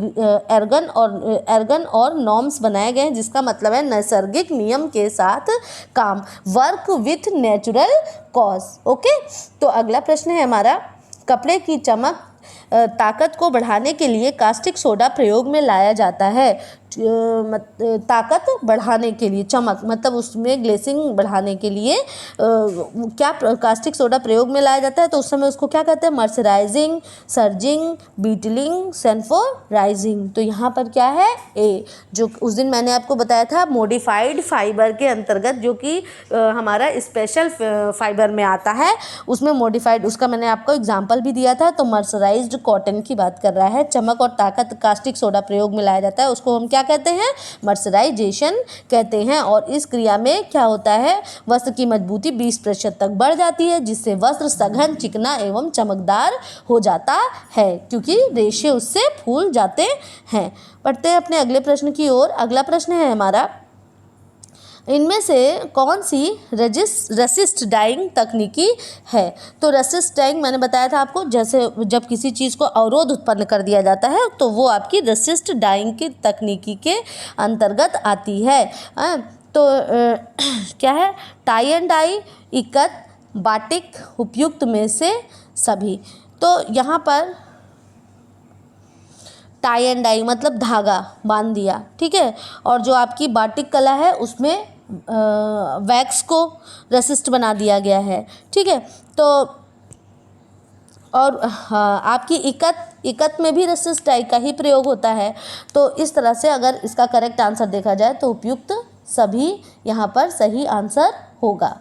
एर्गन और नॉर्म्स बनाए गए हैं, जिसका मतलब है नैसर्गिक नियम के साथ काम, work with natural cause. Okay, तो अगला प्रश्न है हमारा, कपड़े की चमक ताकत को बढ़ाने के लिए कास्टिक सोडा प्रयोग में लाया जाता है। ताकत बढ़ाने के लिए, चमक मतलब उसमें ग्लेसिंग बढ़ाने के लिए क्या कास्टिक सोडा प्रयोग में लाया जाता है? तो उस समय उसको क्या कहते हैं? मर्सराइजिंग, सर्जिंग, बीटलिंग, सेंफोराइजिंग। तो यहाँ पर क्या है? ए, जो उस दिन मैंने आपको बताया था मॉडिफाइड फाइबर के अंतर्गत, जो कि हमारा स्पेशल फाइबर में आता है, उसमें मॉडिफाइड, उसका मैंने आपको एग्जाम्पल भी दिया था। तो मर्सराइज्ड कॉटन की बात कर रहा है। चमक और ताकत कास्टिक सोडा प्रयोग में लाया जाता है, उसको हम क्या कहते हैं? मर्सराइजेशन कहते हैं। और इस क्रिया में क्या होता है? वस्त्र की मजबूती 20% तक बढ़ जाती है, जिससे वस्त्र सघन, चिकना एवं चमकदार हो जाता है, क्योंकि रेशे उससे फूल जाते हैं। पढ़ते हैं अपने अगले प्रश्न की ओर। अगला प्रश्न है हमारा, इनमें से कौन सी रेसिस्ट डाइंग तकनीकी है? तो रेसिस्ट डाइंग मैंने बताया था आपको, जैसे जब किसी चीज़ को अवरोध उत्पन्न कर दिया जाता है तो वो आपकी रेसिस्ट डाइंग की तकनीकी के अंतर्गत आती है। तो क्या है? Tie and dye, ikat, batik, उपयुक्त में से सभी। तो यहाँ पर टाई एंड डाई मतलब धागा बांध दिया, ठीक है। और जो आपकी बाटिक कला है उसमें वैक्स को रेसिस्ट बना दिया गया है, ठीक है। तो और हाँ, आपकी इकत में भी रेसिस्ट डाई का ही प्रयोग होता है। तो इस तरह से अगर इसका करेक्ट आंसर देखा जाए तो उपयुक्त सभी यहाँ पर सही आंसर होगा।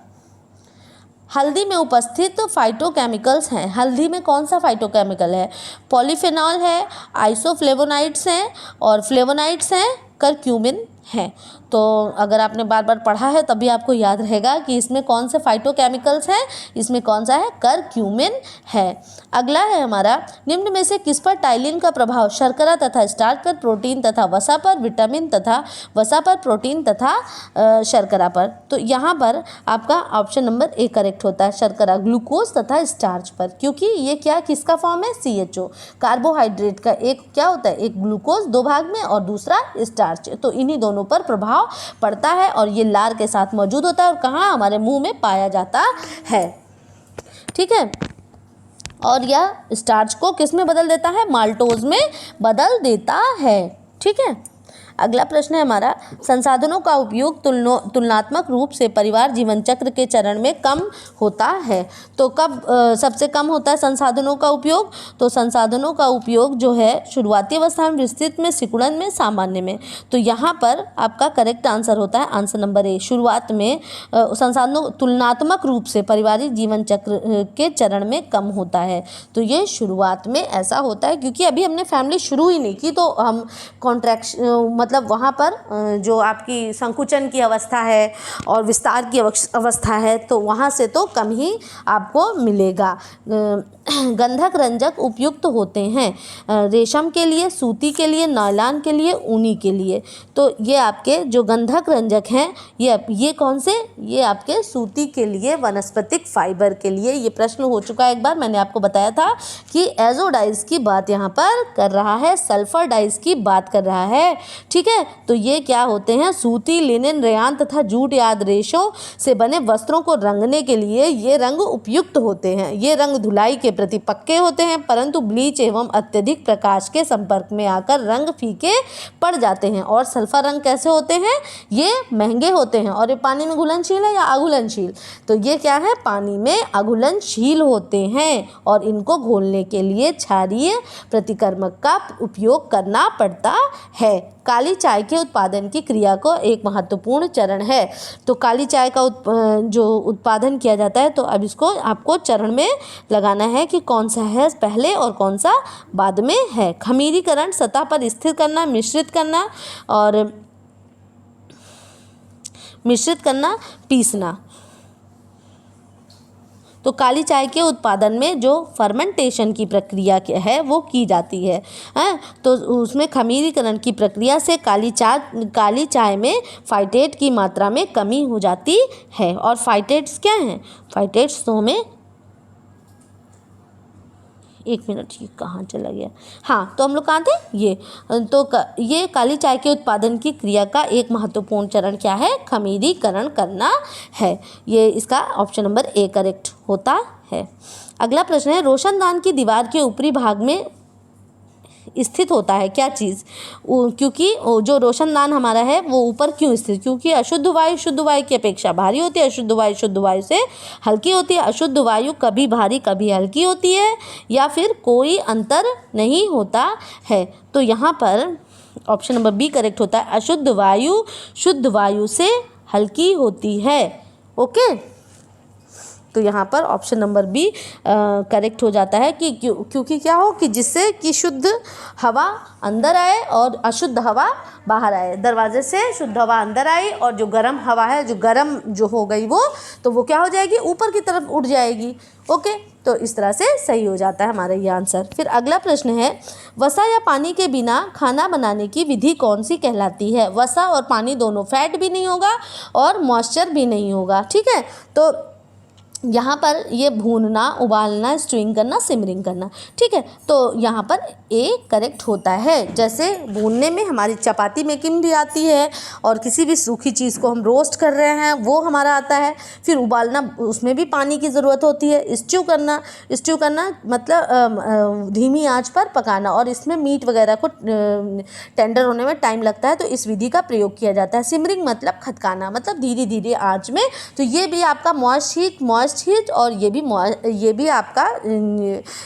हल्दी में उपस्थित फाइटोकेमिकल्स हैं। हल्दी में कौन सा फाइटोकेमिकल है? पॉलीफेनॉल है, आइसोफ्लेवोनाइड्स हैं और फ्लेवोनाइड्स हैं, करक्यूमिन है। तो अगर आपने बार बार पढ़ा है तभी आपको याद रहेगा कि इसमें कौन से फाइटोकेमिकल्स हैं। इसमें कौन सा है? करक्यूमिन है। अगला है हमारा, निम्न में से किस पर टाइलिन का प्रभाव शर्करा तथा स्टार्च पर, प्रोटीन तथा वसा पर, विटामिन तथा वसा पर, प्रोटीन तथा शर्करा पर? तो यहाँ पर आपका ऑप्शन नंबर ए करेक्ट होता है, शर्करा, ग्लूकोज तथा स्टार्च पर, क्योंकि ये क्या किसका फॉर्म है? CHO, कार्बोहाइड्रेट का। एक क्या होता है? एक ग्लूकोज 2 भाग में और दूसरा स्टार्च। तो इन्हीं दोनों पर प्रभाव पड़ता है और ये लार के साथ मौजूद होता है और कहाँ? हमारे मुंह में पाया जाता है, ठीक है। और यह स्टार्च को किस में बदल देता है? माल्टोज में बदल देता है, ठीक है। अगला प्रश्न है हमारा, संसाधनों का उपयोग तुलनात्मक रूप से परिवार जीवन चक्र के चरण में कम होता है। तो कब सबसे कम होता है संसाधनों का उपयोग? तो संसाधनों का उपयोग जो है शुरुआती अवस्था में, विस्तृत में, सिकुड़न में, सामान्य में। तो यहाँ पर आपका करेक्ट आंसर होता है आंसर नंबर ए, शुरुआत में संसाधनों तुलनात्मक रूप से पारिवारिक जीवन चक्र के चरण में कम होता है। तो ये शुरुआत में ऐसा होता है क्योंकि अभी हमने फैमिली शुरू ही नहीं की, तो हम कॉन्ट्रैक्शन मतलब वहाँ पर जो आपकी संकुचन की अवस्था है और विस्तार की अवस्था है, तो वहाँ से तो कम ही आपको मिलेगा। गंधक रंजक उपयुक्त होते हैं रेशम के लिए, सूती के लिए, नायलॉन के लिए, ऊनी के लिए। तो ये आपके जो गंधक रंजक हैं ये कौन से, ये आपके सूती के लिए, वनस्पतिक फाइबर के लिए। ये प्रश्न हो चुका है एक बार, मैंने आपको बताया था कि एजोडाइज की बात यहाँ पर कर रहा है, सल्फर डाइज की बात कर रहा है। ठीक है, तो ये क्या होते हैं, सूती, लिनन, रेयान तथा जूट आदि रेशों से बने वस्त्रों को रंगने के लिए ये रंग उपयुक्त होते हैं। ये रंग धुलाई के प्रति पक्के होते हैं, परंतु ब्लीच एवं अत्यधिक प्रकाश के संपर्क में आकर रंग फीके पड़ जाते हैं। और सल्फर रंग कैसे होते हैं, ये महंगे होते हैं। और ये पानी में घुलनशील है या अघुलनशील, तो ये क्या है, पानी में अघुलनशील होते हैं और इनको घोलने के लिए क्षारीय प्रतिकर्मक का उपयोग करना पड़ता है। काली चाय के उत्पादन की क्रिया को एक महत्वपूर्ण चरण है। तो काली चाय का जो उत्पादन किया जाता है, तो अब इसको आपको चरण में लगाना है कि कौन सा है पहले और कौन सा बाद में है। खमीरीकरण, सतह पर स्थिर करना, मिश्रित करना, पीसना। तो काली चाय के उत्पादन में जो फर्मेंटेशन की प्रक्रिया है वो की जाती है, तो उसमें खमीरीकरण की प्रक्रिया से काली चाय में फाइटेट की मात्रा में कमी हो जाती है। और फाइटेट्स क्या हैं, फाइटेट्स तो हमें, एक मिनट, ये कहाँ चला गया, हाँ, तो हम लोग कहाँ थे, ये काली चाय के उत्पादन की क्रिया का एक महत्वपूर्ण चरण क्या है, खमीरीकरण करना है। ये इसका ऑप्शन नंबर ए करेक्ट होता है। अगला प्रश्न है, रोशनदान की दीवार के ऊपरी भाग में स्थित होता है क्या चीज़, क्योंकि जो रोशनदान हमारा है वो ऊपर क्यों स्थित, क्योंकि अशुद्ध वायु शुद्ध वायु की अपेक्षा भारी होती है, अशुद्ध वायु शुद्ध वायु से हल्की होती है, अशुद्ध वायु कभी भारी कभी हल्की होती है, या फिर कोई अंतर नहीं होता है। तो यहाँ पर ऑप्शन नंबर बी करेक्ट होता है, अशुद्ध वायु शुद्ध वायु से हल्की होती है। ओके, तो यहाँ पर ऑप्शन नंबर बी करेक्ट हो जाता है कि क्योंकि क्या हो कि जिससे कि शुद्ध हवा अंदर आए और अशुद्ध हवा बाहर आए। दरवाजे से शुद्ध हवा अंदर आई और जो गर्म हवा है, जो गर्म जो हो गई तो वो क्या हो जाएगी, ऊपर की तरफ उड़ जाएगी। ओके, तो इस तरह से सही हो जाता है हमारा ये आंसर। फिर अगला प्रश्न है, वसा या पानी के बिना खाना बनाने की विधि कौन सी कहलाती है। वसा और पानी दोनों, फैट भी नहीं होगा और मॉइस्चर भी नहीं होगा। ठीक है, तो यहाँ पर ये भूनना, उबालना, स्टीमिंग करना, सिमरिंग करना। ठीक है, तो यहाँ पर ए करेक्ट होता है। जैसे भूनने में हमारी चपाती मेकिंग भी आती है और किसी भी सूखी चीज़ को हम रोस्ट कर रहे हैं वो हमारा आता है। फिर उबालना, उसमें भी पानी की ज़रूरत होती है। स्ट्यू करना मतलब धीमी आंच पर पकाना, और इसमें मीट वगैरह को टेंडर होने में टाइम लगता है, तो इस विधि का प्रयोग किया जाता है। सिमरिंग मतलब खदकाना, मतलब धीरे धीरे आंच में। तो ये भी आपका मॉइस्ट हीट और ये भी आपका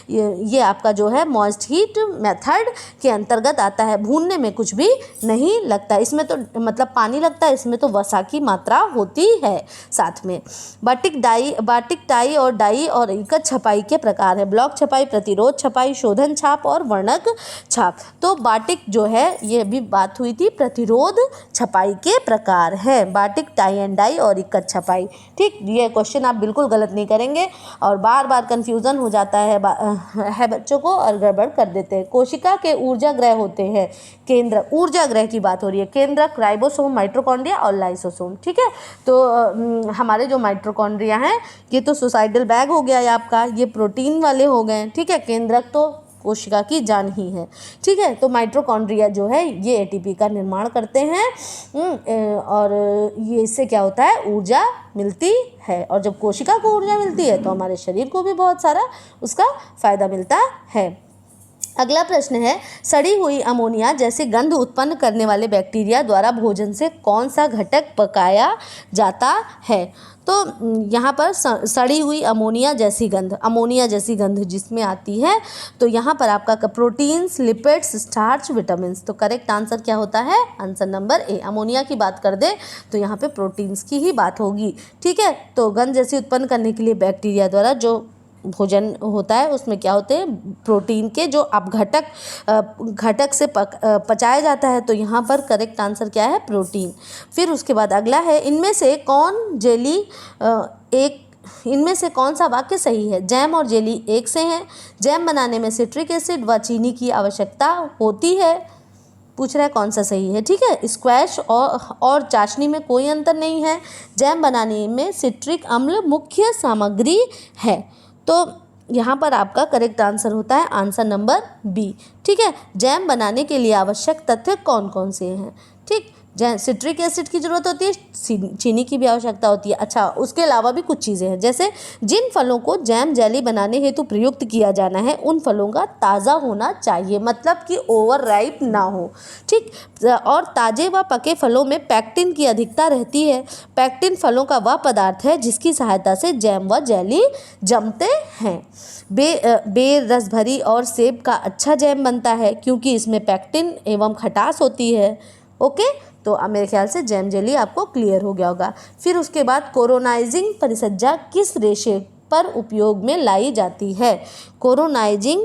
ये आपका जो है मॉइस्ट हीट मेथड के अंतर्गत आता है। भूनने में कुछ भी नहीं लगता, इसमें तो मतलब पानी लगता है, इसमें तो वसा की मात्रा होती है साथ में। बाटिक टाई और डाई और इकत छपाई के प्रकार है। ब्लॉक छपाई, प्रतिरोध छपाई, शोधन छाप और वर्णक छाप। तो बाटिक जो है, ये भी बात हुई थी, प्रतिरोध छपाई के प्रकार है। बाटिक, टाई एंड डाई और इकत छपाई। ठीक, ये क्वेश्चन आप बिल्कुल गलत नहीं करेंगे और बार बार कंफ्यूजन हो जाता है बच्चों को और गड़बड़ कर देते हैं। कोशिका के ऊर्जा ग्रह होते हैं केंद्र, ऊर्जा ग्रह की बात हो रही है, केंद्रक, राइबोसोम, माइटोकॉन्ड्रिया और लाइसोसोम। ठीक है, तो हमारे जो माइटोकॉन्ड्रिया हैं ये तो सुसाइडल बैग हो गया है आपका, ये प्रोटीन वाले हो गए। ठीक है, केंद्रक तो कोशिका की जान ही है। ठीक है, तो माइटोकॉन्ड्रिया जो है ये एटीपी का निर्माण करते हैं और ये इससे क्या होता है, ऊर्जा मिलती है। और जब कोशिका को ऊर्जा मिलती है तो हमारे शरीर को भी बहुत सारा उसका फ़ायदा मिलता है। अगला प्रश्न है, सड़ी हुई अमोनिया जैसे गंध उत्पन्न करने वाले बैक्टीरिया द्वारा भोजन से कौन सा घटक पकाया जाता है। तो यहाँ पर सड़ी हुई अमोनिया जैसी गंध जिसमें आती है, तो यहाँ पर आपका प्रोटीन्स, लिपिड्स, स्टार्च, विटामिन्स। तो करेक्ट आंसर क्या होता है, आंसर नंबर ए। अमोनिया की बात कर दे तो यहाँ पे प्रोटीन्स की ही बात होगी। ठीक है, तो गंध जैसी उत्पन्न करने के लिए बैक्टीरिया द्वारा जो भोजन होता है उसमें क्या होते हैं, प्रोटीन के जो अब घटक से पचाया जाता है। तो यहाँ पर करेक्ट आंसर क्या है, प्रोटीन। फिर उसके बाद अगला है, इनमें से कौन जेली इनमें से कौन सा वाक्य सही है? जैम और जेली एक से हैं। जैम बनाने में सिट्रिक एसिड व चीनी की आवश्यकता होती है। पूछ रहा है कौन सा सही है। ठीक है, स्क्वैश और चाशनी में कोई अंतर नहीं है। जैम बनाने में सिट्रिक अम्ल मुख्य सामग्री है। तो यहाँ पर आपका करेक्ट आंसर होता है आंसर नंबर बी। ठीक है, जैम बनाने के लिए आवश्यक तत्व कौन कौन से हैं? ठीक, सिट्रिक एसिड की ज़रूरत होती है, चीनी की भी आवश्यकता होती है। अच्छा, उसके अलावा भी कुछ चीज़ें हैं, जैसे जिन फलों को जैम जेली बनाने हेतु प्रयुक्त किया जाना है उन फलों का ताज़ा होना चाहिए, मतलब कि ओवर राइप ना हो। ठीक, और ताज़े व पके फलों में पैक्टिन की अधिकता रहती है। पैक्टिन फलों का वह पदार्थ है जिसकी सहायता से जैम व जेली जमते हैं। बेर, रसभरी और सेब का अच्छा जैम बनता है क्योंकि इसमें पैक्टिन एवं खटास होती है। ओके, तो मेरे ख्याल से जैम जेली आपको क्लियर हो गया होगा। फिर उसके बाद कोरोनाइजिंग परिसज्जा किस रेशे पर उपयोग में लाई जाती है? कोरोनाइजिंग,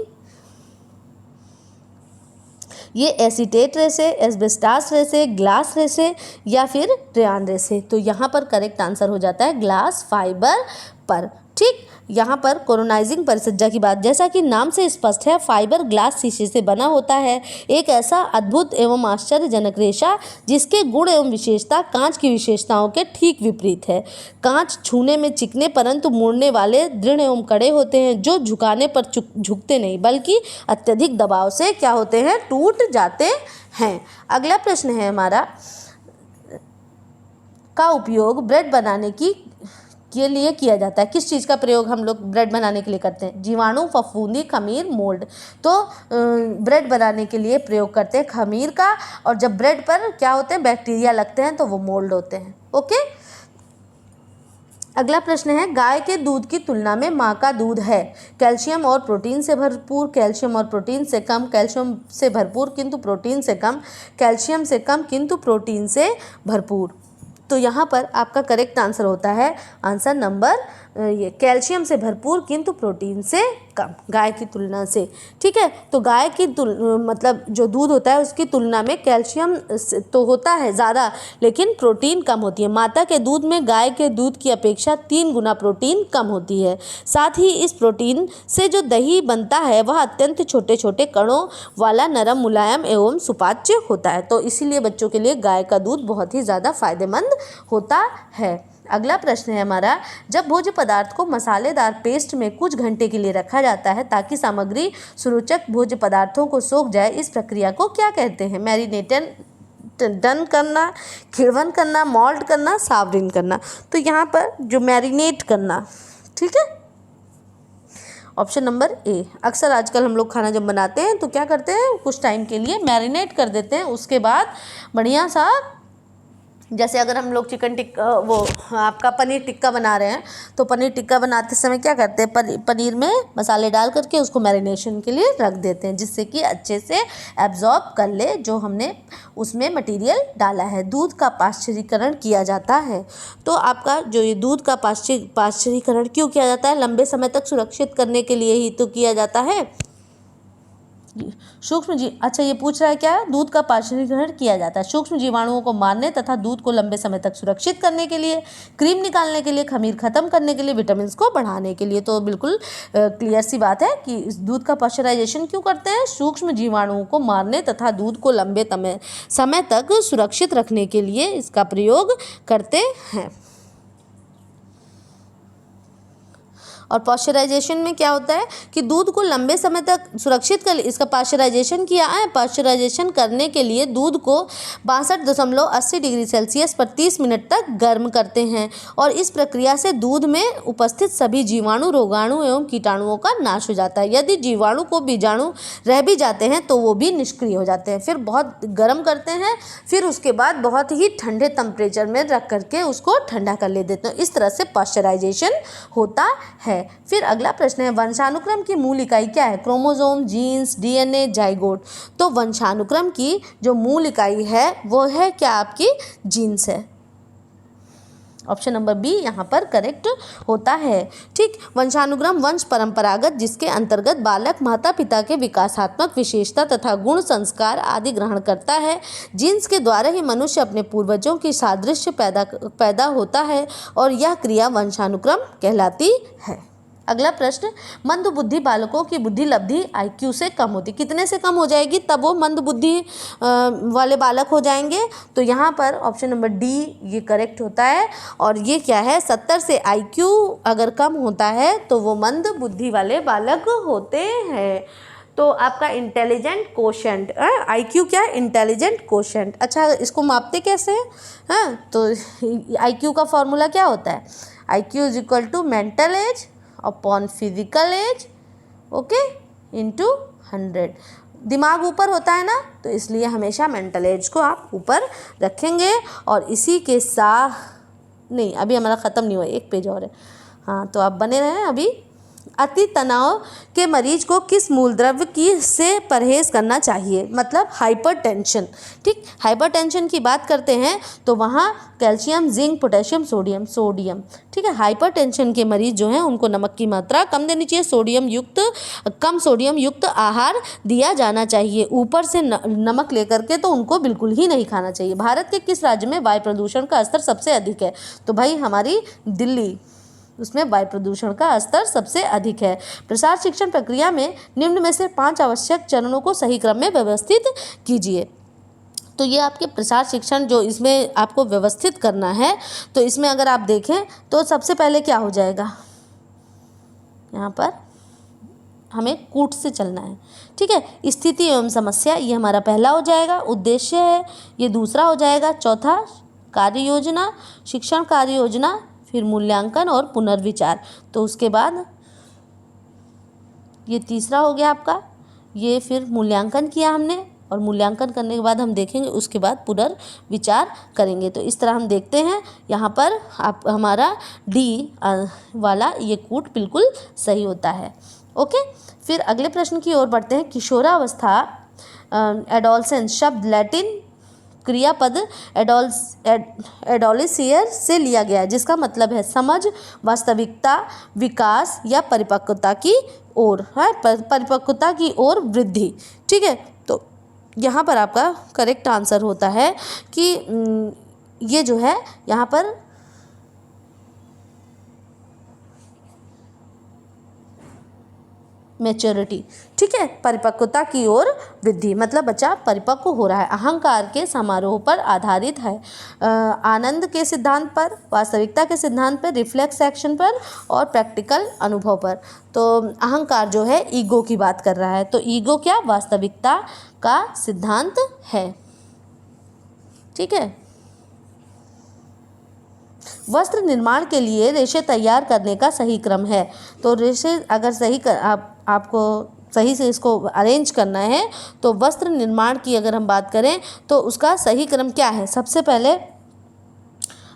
ये एसीटेट रेशे, एस्बेस्टास रेशे, ग्लास रेशे या फिर रेयान रेशे? तो यहाँ पर करेक्ट आंसर हो जाता है ग्लास फाइबर पर। ठीक, यहाँ पर कोरोनाइजिंग परिसज्जा की बात, जैसा कि नाम से स्पष्ट है, फाइबर ग्लास शीशे से बना होता है। एक ऐसा अद्भुत एवं आश्चर्यजनक रेशा जिसके गुण एवं विशेषता कांच की विशेषताओं के ठीक विपरीत है। कांच छूने में चिकने परंतु मुड़ने वाले, दृढ़ एवं कड़े होते हैं, जो झुकाने पर झुकते नहीं बल्कि अत्यधिक दबाव से क्या होते हैं? टूट जाते हैं। अगला प्रश्न है हमारा, का उपयोग ब्रेड बनाने के लिए किया जाता है? किस चीज़ का प्रयोग हम लोग ब्रेड बनाने के लिए करते हैं? जीवाणु, फफूंदी, खमीर, मोल्ड। तो ब्रेड बनाने के लिए प्रयोग करते हैं खमीर का, और जब ब्रेड पर क्या होते हैं? बैक्टीरिया लगते हैं तो वो मोल्ड होते हैं। ओके, अगला प्रश्न है, गाय के दूध की तुलना में माँ का दूध है कैल्शियम और प्रोटीन से भरपूर, कैल्शियम और प्रोटीन से कम, कैल्शियम से भरपूर किंतु प्रोटीन से कम, कैल्शियम से कम किंतु प्रोटीन से भरपूर? तो यहाँ पर आपका करेक्ट आंसर होता है आंसर नंबर ये, कैल्शियम से भरपूर किंतु प्रोटीन से कम, गाय की तुलना से। ठीक है, तो गाय की मतलब जो दूध होता है उसकी तुलना में कैल्शियम तो होता है ज़्यादा, लेकिन प्रोटीन कम होती है। माता के दूध में गाय के दूध की अपेक्षा 3 गुना प्रोटीन कम होती है। साथ ही इस प्रोटीन से जो दही बनता है वह अत्यंत छोटे छोटे कणों वाला, नरम, मुलायम एवं सुपाच्य होता है। तो इसीलिए बच्चों के लिए गाय का दूध बहुत ही ज़्यादा फायदेमंद होता है। अगला प्रश्न है हमारा, जब भोज्य पदार्थ को मसालेदार पेस्ट में कुछ घंटे के लिए रखा जाता है ताकि सामग्री सुरुचक भोज्य पदार्थों को सोख जाए, इस प्रक्रिया को क्या कहते हैं? मैरिनेटन डन करना, खिड़वन करना, मॉल्ट करना, सावरिन करना। तो यहाँ पर जो मैरिनेट करना, ठीक है, ऑप्शन नंबर ए। अक्सर आजकल हम लोग खाना जब बनाते हैं तो क्या करते हैं? कुछ टाइम के लिए मैरिनेट कर देते हैं, उसके बाद बढ़िया सा, जैसे अगर हम लोग चिकन टिक्का, वो आपका पनीर टिक्का बना रहे हैं तो पनीर टिक्का बनाते समय क्या करते हैं? पनीर में मसाले डाल करके उसको मैरिनेशन के लिए रख देते हैं, जिससे कि अच्छे से एब्जॉर्ब कर ले जो हमने उसमें मटेरियल डाला है। दूध का पाश्चरीकरण किया जाता है। तो आपका जो ये दूध का पाश्चरीकरण क्यों किया जाता है? लंबे समय तक सुरक्षित करने के लिए ही तो किया जाता है। सूक्ष्म जीव, अच्छा ये पूछ रहा है क्या? दूध का पाश्चरीकरण किया जाता है सूक्ष्म जीवाणुओं को मारने तथा दूध को लंबे समय तक सुरक्षित करने के लिए, क्रीम निकालने के लिए, खमीर खत्म करने के लिए, विटामिन को बढ़ाने के लिए। तो बिल्कुल क्लियर सी बात है कि दूध का पाश्चराइजेशन क्यों करते हैं? सूक्ष्म जीवाणुओं को मारने तथा दूध को लंबे समय तक सुरक्षित रखने के लिए इसका प्रयोग करते हैं। और पाश्चराइजेशन में क्या होता है कि दूध को लंबे समय तक सुरक्षित कर, इसका पाश्चराइजेशन किया है। पाश्चराइजेशन करने के लिए दूध को 62.80 डिग्री सेल्सियस पर 30 मिनट तक गर्म करते हैं, और इस प्रक्रिया से दूध में उपस्थित सभी जीवाणु, रोगाणु एवं कीटाणुओं का नाश हो जाता है। यदि जीवाणु को बीजाणु रह भी जाते हैं तो वो भी निष्क्रिय हो जाते हैं। फिर बहुत गर्म करते हैं, फिर उसके बाद बहुत ही ठंडे टेम्परेचर में रख करके उसको ठंडा कर ले देते हैं। इस तरह से पाश्चराइजेशन होता है। फिर अगला प्रश्न है, वंशानुक्रम की मूल इकाई क्या है? Chromosome, genes, DNA, zygote. तो वंशानुक्रम की जो मूल इकाई है वो है क्या? आपकी जीन्स है। ऑप्शन नंबर बी यहाँ पर करेक्ट होता है। ठीक, वंशानुक्रम वंश परंपरागत जिसके अंतर्गत बालक माता पिता के विकासात्मक विशेषता तथा गुण संस्कार आदि ग्रहण करता है। जीन्स के द्वारा ही मनुष्य अपने पूर्वजों की सादृश्य पैदा होता है और यह क्रिया वंशानुक्रम कहलाती है। अगला प्रश्न, मंद बुद्धि बालकों की बुद्धि लब्धि IQ से कम होती, कितने से कम हो जाएगी तब वो मंद बुद्धि वाले बालक हो जाएंगे? तो यहाँ पर ऑप्शन नंबर डी ये करेक्ट होता है। और ये क्या है, 70 से IQ अगर कम होता है तो वो मंद बुद्धि वाले बालक होते हैं। तो आपका इंटेलिजेंट कोशेंट, IQ क्या है, इंटेलिजेंट कोशेंट। अच्छा, इसको मापते कैसे हैं? हाँ, तो IQ का फॉर्मूला क्या होता है, IQ is equal to mental age upon physical age, okay, into 100। दिमाग ऊपर होता है ना, तो इसलिए हमेशा मेंटल एज को आप ऊपर रखेंगे। और इसी के साथ नहीं, अभी हमारा ख़त्म नहीं हुआ, एक पेज और है। हाँ, तो आप बने रहें। अभी अति तनाव के मरीज को किस मूलद्रव्य की से परहेज़ करना चाहिए, मतलब हाइपरटेंशन। ठीक, हाइपरटेंशन की बात करते हैं तो वहाँ कैल्शियम, जिंक, पोटेशियम, सोडियम। ठीक है, हाइपरटेंशन के मरीज जो हैं उनको नमक की मात्रा कम देनी चाहिए, कम सोडियम युक्त आहार दिया जाना चाहिए। ऊपर से नमक लेकर के तो उनको बिल्कुल ही नहीं खाना चाहिए। भारत के किस राज्य में वायु प्रदूषण का स्तर सबसे अधिक है? तो भाई हमारी दिल्ली, उसमें वायु प्रदूषण का स्तर सबसे अधिक है। प्रसार शिक्षण प्रक्रिया में निम्न में से 5 आवश्यक चरणों को सही क्रम में व्यवस्थित कीजिए। तो ये आपके प्रसार शिक्षण जो इसमें आपको व्यवस्थित करना है, तो इसमें अगर आप देखें तो सबसे पहले क्या हो जाएगा, यहाँ पर हमें कूट से चलना है। ठीक है, स्थिति एवं समस्या ये हमारा पहला हो जाएगा, उद्देश्य है ये दूसरा हो जाएगा, चौथा कार्य योजना, शिक्षण कार्य योजना, फिर मूल्यांकन और पुनर्विचार। तो उसके बाद ये तीसरा हो गया आपका, ये फिर मूल्यांकन किया हमने, और मूल्यांकन करने के बाद हम देखेंगे उसके बाद पुनर्विचार करेंगे। तो इस तरह हम देखते हैं यहाँ पर आप हमारा डी वाला ये कूट बिल्कुल सही होता है। ओके, फिर अगले प्रश्न की ओर बढ़ते हैं। किशोरावस्था, एडोलसेंस शब्द लैटिन क्रियापद एडोलिसियर से लिया गया है, जिसका मतलब है समझ, वास्तविकता, विकास या परिपक्वता की ओर, है परिपक्वता की ओर वृद्धि। ठीक है, तो यहाँ पर आपका करेक्ट आंसर होता है कि ये जो है यहाँ पर मैच्योरिटी। ठीक है, परिपक्वता की ओर वृद्धि मतलब बच्चा परिपक्व हो रहा है। अहंकार के समारोह पर आधारित है, आनंद के सिद्धांत पर, वास्तविकता के सिद्धांत पर, रिफ्लेक्स एक्शन पर और प्रैक्टिकल अनुभव पर। तो अहंकार जो है ईगो की बात कर रहा है, तो ईगो क्या, वास्तविकता का सिद्धांत है। ठीक है, वस्त्र निर्माण के लिए रेशे तैयार करने का सही क्रम है। तो रेशे अगर सही आपको सही से इसको अरेंज करना है, तो वस्त्र निर्माण की अगर हम बात करें तो उसका सही क्रम क्या है, सबसे पहले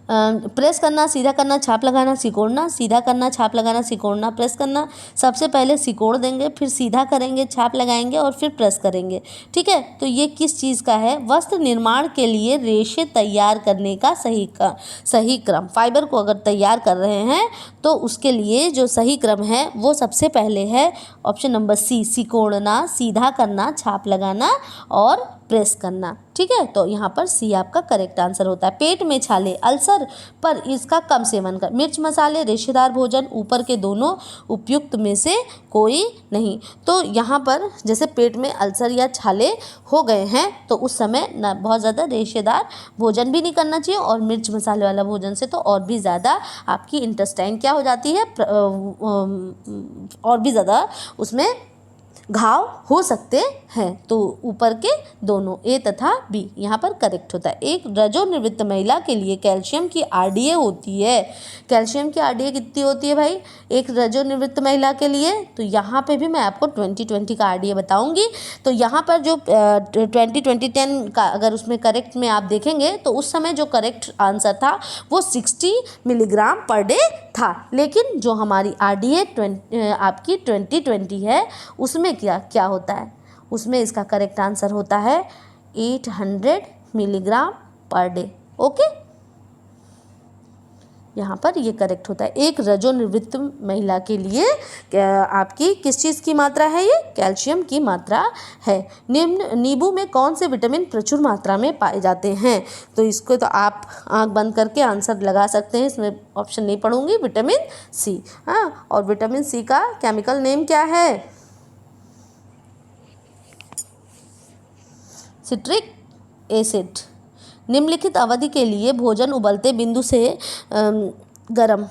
प्रेस करना, सीधा करना, छाप लगाना, सिकोड़ना, सीधा करना, छाप लगाना, सिकोड़ना, प्रेस करना। सबसे पहले सिकोड़ देंगे, फिर सीधा करेंगे, छाप लगाएंगे और फिर प्रेस करेंगे। ठीक है, तो ये किस चीज़ का है, वस्त्र निर्माण के लिए रेशे तैयार करने का सही क्रम। फाइबर को अगर तैयार कर रहे हैं तो उसके लिए जो सही क्रम है वो सबसे पहले है ऑप्शन नंबर सी, सिकोड़ना, सीधा करना, छाप लगाना और प्रेस करना। ठीक है, तो यहाँ पर सी आपका करेक्ट आंसर होता है। पेट में छाले, अल्सर पर इसका कम सेवन कर, मिर्च मसाले, रेशेदार भोजन, ऊपर के दोनों उपयुक्त में से कोई नहीं। तो यहाँ पर जैसे पेट में अल्सर या छाले हो गए हैं तो उस समय ना बहुत ज़्यादा रेशेदार भोजन भी नहीं करना चाहिए, और मिर्च मसाले वाला भोजन से तो और भी ज़्यादा आपकी इंटेस्टाइन क्या हो जाती है, और भी ज़्यादा उसमें घाव हो सकते हैं। तो ऊपर के दोनों ए तथा बी यहाँ पर करेक्ट होता है। एक रजोनिवृत्त महिला के लिए कैल्शियम की आरडीए होती है। कैल्शियम की आरडीए कितनी होती है भाई एक रजोनिवृत्त महिला के लिए? तो यहाँ पे भी मैं आपको 2020 का आरडीए बताऊंगी। तो यहाँ पर जो 2010 का अगर उसमें करेक्ट में आप देखेंगे तो उस समय जो करेक्ट आंसर था वो 60 मिलीग्राम पर डे था। लेकिन जो हमारी आरडीए आपकी 2020 है उसमें क्या होता है, उसमें इसका करेक्ट आंसर होता है 800 मिलीग्राम पर डे। ओके, यहाँ पर ये करेक्ट होता है। एक रजोनिवृत्त महिला के लिए आपकी किस चीज़ की मात्रा है, ये कैल्शियम की मात्रा है। निम्न नींबू में कौन से विटामिन प्रचुर मात्रा में पाए जाते हैं? तो इसको तो आप आंख बंद करके आंसर लगा सकते हैं, इसमें ऑप्शन नहीं पढ़ूंगी। Vitamin C. हाँ, और विटामिन सी का केमिकल नेम क्या है? Citric acid. निम्नलिखित अवधि के लिए भोजन उबलते बिंदु से गर्म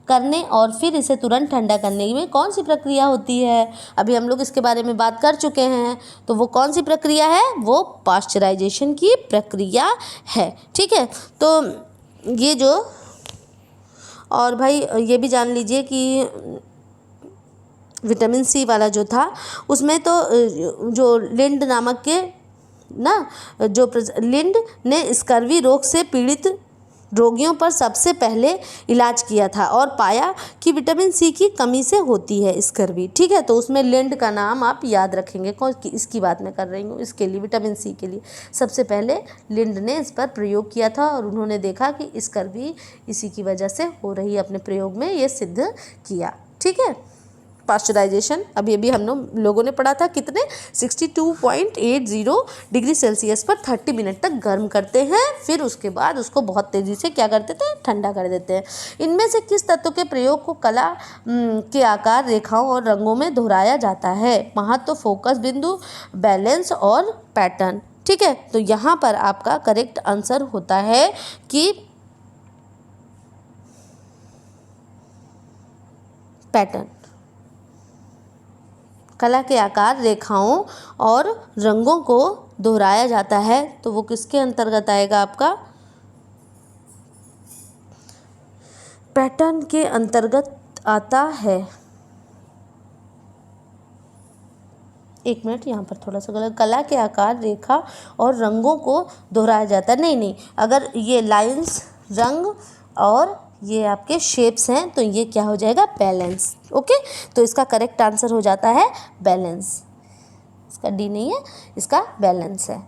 करने और फिर इसे तुरंत ठंडा करने में कौन सी प्रक्रिया होती है? अभी हम लोग इसके बारे में बात कर चुके हैं। तो वो कौन सी प्रक्रिया है? वो पाश्चराइजेशन की प्रक्रिया है। ठीक है, तो ये जो, और भाई ये भी जान लीजिए कि विटामिन सी वाला जो था उसमें तो जो लिंड नामक के जो लिंड ने स्कर्वी रोग से पीड़ित रोगियों पर सबसे पहले इलाज किया था और पाया कि विटामिन सी की कमी से होती है स्कर्वी। ठीक है, तो उसमें लिंड का नाम आप याद रखेंगे। कौन इसकी बात मैं कर रही हूँ, इसके लिए विटामिन सी के लिए सबसे पहले लिंड ने इस पर प्रयोग किया था और उन्होंने देखा कि स्कर्वी इसी की वजह से हो रही है। अपने प्रयोग में ये सिद्ध किया। ठीक है, पाश्चराइजेशन अभी हम लोगों ने पढ़ा था कितने 62.80 डिग्री सेल्सियस पर 30 मिनट तक गर्म करते हैं, फिर उसके बाद उसको बहुत तेज़ी से क्या कर देते हैं, ठंडा कर देते हैं। इनमें से किस तत्व के प्रयोग को कला के आकार, रेखाओं और रंगों में दोहराया जाता है? महत्व, फोकस बिंदु, बैलेंस और पैटर्न। ठीक है, तो यहाँ पर आपका करेक्ट आंसर होता है कि पैटर्न। कला के आकार, रेखाओं और रंगों को दोहराया जाता है, तो वो किसके अंतर्गत आएगा? आपका पैटर्न के अंतर्गत आता है। एक मिनट, यहाँ पर थोड़ा सा गलत। कला के आकार, रेखा और रंगों को दोहराया जाता है। नहीं, अगर ये लाइंस, रंग और ये आपके शेप्स हैं तो ये क्या हो जाएगा? बैलेंस। ओके, तो इसका करेक्ट आंसर हो जाता है बैलेंस। इसका डी नहीं है, इसका बैलेंस है।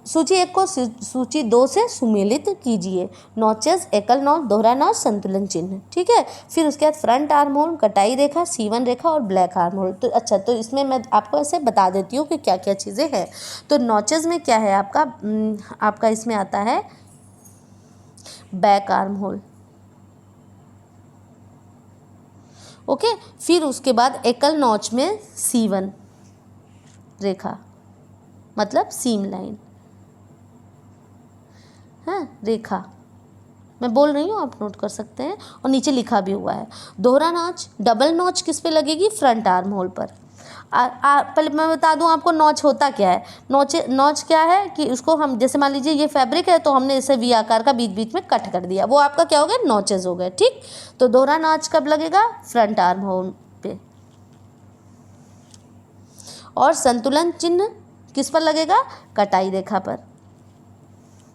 सूची 1 को सूची 2 से सुमेलित कीजिए। नॉचेस, एकल नॉच, दोहरा नॉच, संतुलन चिन्ह। ठीक है, फिर उसके बाद फ्रंट आर्म होल, कटाई रेखा, सीवन रेखा और ब्लैक आर्म होल। तो अच्छा, तो इसमें मैं आपको ऐसे बता देती हूँ कि क्या क्या चीज़ें हैं। तो नॉचेस में क्या है आपका इसमें आता है बैक आर्म होल। ओके, फिर उसके बाद एकल नॉच में C1 रेखा, मतलब सीम लाइन, हाँ रेखा मैं बोल रही हूँ, आप नोट कर सकते हैं, और नीचे लिखा भी हुआ है। दोहरा नॉच, डबल नॉच किस पे लगेगी? फ्रंट आर्म होल पर। पहले मैं बता दूं आपको नॉच होता क्या है। नॉच क्या है कि उसको हम, जैसे मान लीजिए ये फैब्रिक है तो हमने इसे वी आकार का बीच बीच में कट कर दिया, वो आपका क्या हो गया? नॉचेज हो गए। ठीक, तो दोहरा नॉच कब लगेगा? फ्रंट आर्म होल पे। और संतुलन चिन्ह किस पर लगेगा? कटाई रेखा पर।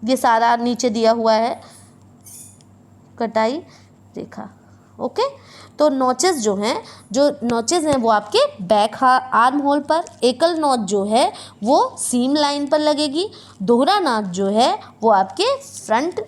ये सारा नीचे दिया हुआ है, कटाई रेखा। ओके, तो नॉचेस जो हैं वो आपके बैक आर्म होल पर। एकल नॉच जो है वो सीम लाइन पर लगेगी। दोहरा नॉच जो है वो आपके फ्रंट,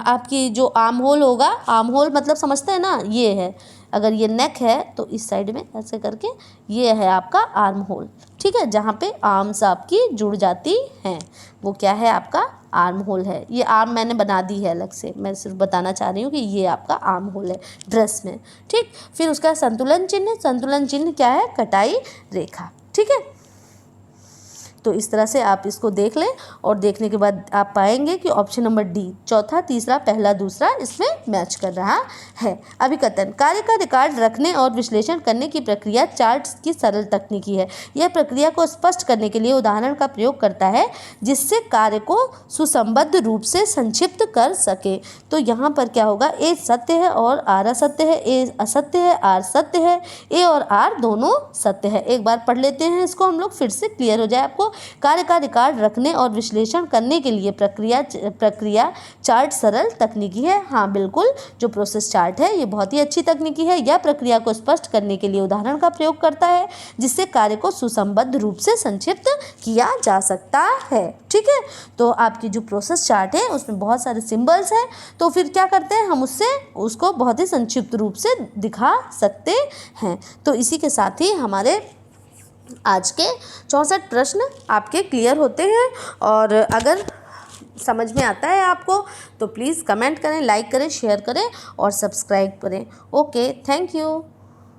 आपकी जो आर्म होल होगा, आर्म होल मतलब समझते हैं ना, ये है। अगर ये नेक है तो इस साइड में ऐसे करके ये है आपका आर्म होल। ठीक है, जहाँ पे आर्म्स आपकी जुड़ जाती हैं वो क्या है? आपका आर्म होल है। ये आर्म मैंने बना दी है अलग से, मैं सिर्फ बताना चाह रही हूँ कि ये आपका आर्म होल है ड्रेस में। ठीक, फिर उसका संतुलन चिन्ह क्या है? कटाई रेखा। ठीक है, तो इस तरह से आप इसको देख लें और देखने के बाद आप पाएंगे कि ऑप्शन नंबर डी, चौथा, तीसरा, पहला, दूसरा इसमें मैच कर रहा है। अभिकथन, कार्य का रिकॉर्ड रखने और विश्लेषण करने की प्रक्रिया चार्ट्स की सरल तकनीकी है। यह प्रक्रिया को स्पष्ट करने के लिए उदाहरण का प्रयोग करता है जिससे कार्य को सुसंबद्ध रूप से संक्षिप्त कर सके। तो यहाँ पर क्या होगा? ए सत्य है और आर असत्य है, ए असत्य है, आर सत्य है, ए और आर दोनों सत्य है। एक बार पढ़ लेते हैं इसको हम लोग, फिर से क्लियर हो जाए आपको। कार्य का रिकॉर्ड रखने और विश्लेषण करने के लिए प्रक्रिया चार्ट सरल तकनीकी है। हाँ बिल्कुल, जो प्रोसेस चार्ट है ये बहुत ही अच्छी तकनीकी है। यह प्रक्रिया को स्पष्ट करने के लिए उदाहरण का प्रयोग करता है, जिससे कार्य को सुसंबद्ध रूप से संक्षिप्त किया जा सकता है। ठीक है, तो आपकी जो प्रोसेस चार्ट है उसमें बहुत सारे सिंबल्स हैं, तो फिर क्या करते हैं हम उसको बहुत ही संक्षिप्त रूप से दिखा सकते हैं। तो इसी के साथ ही हमारे आज के 64 प्रश्न आपके क्लियर होते हैं। और अगर समझ में आता है आपको तो प्लीज़ कमेंट करें, लाइक करें, शेयर करें और सब्सक्राइब करें। Okay, thank you.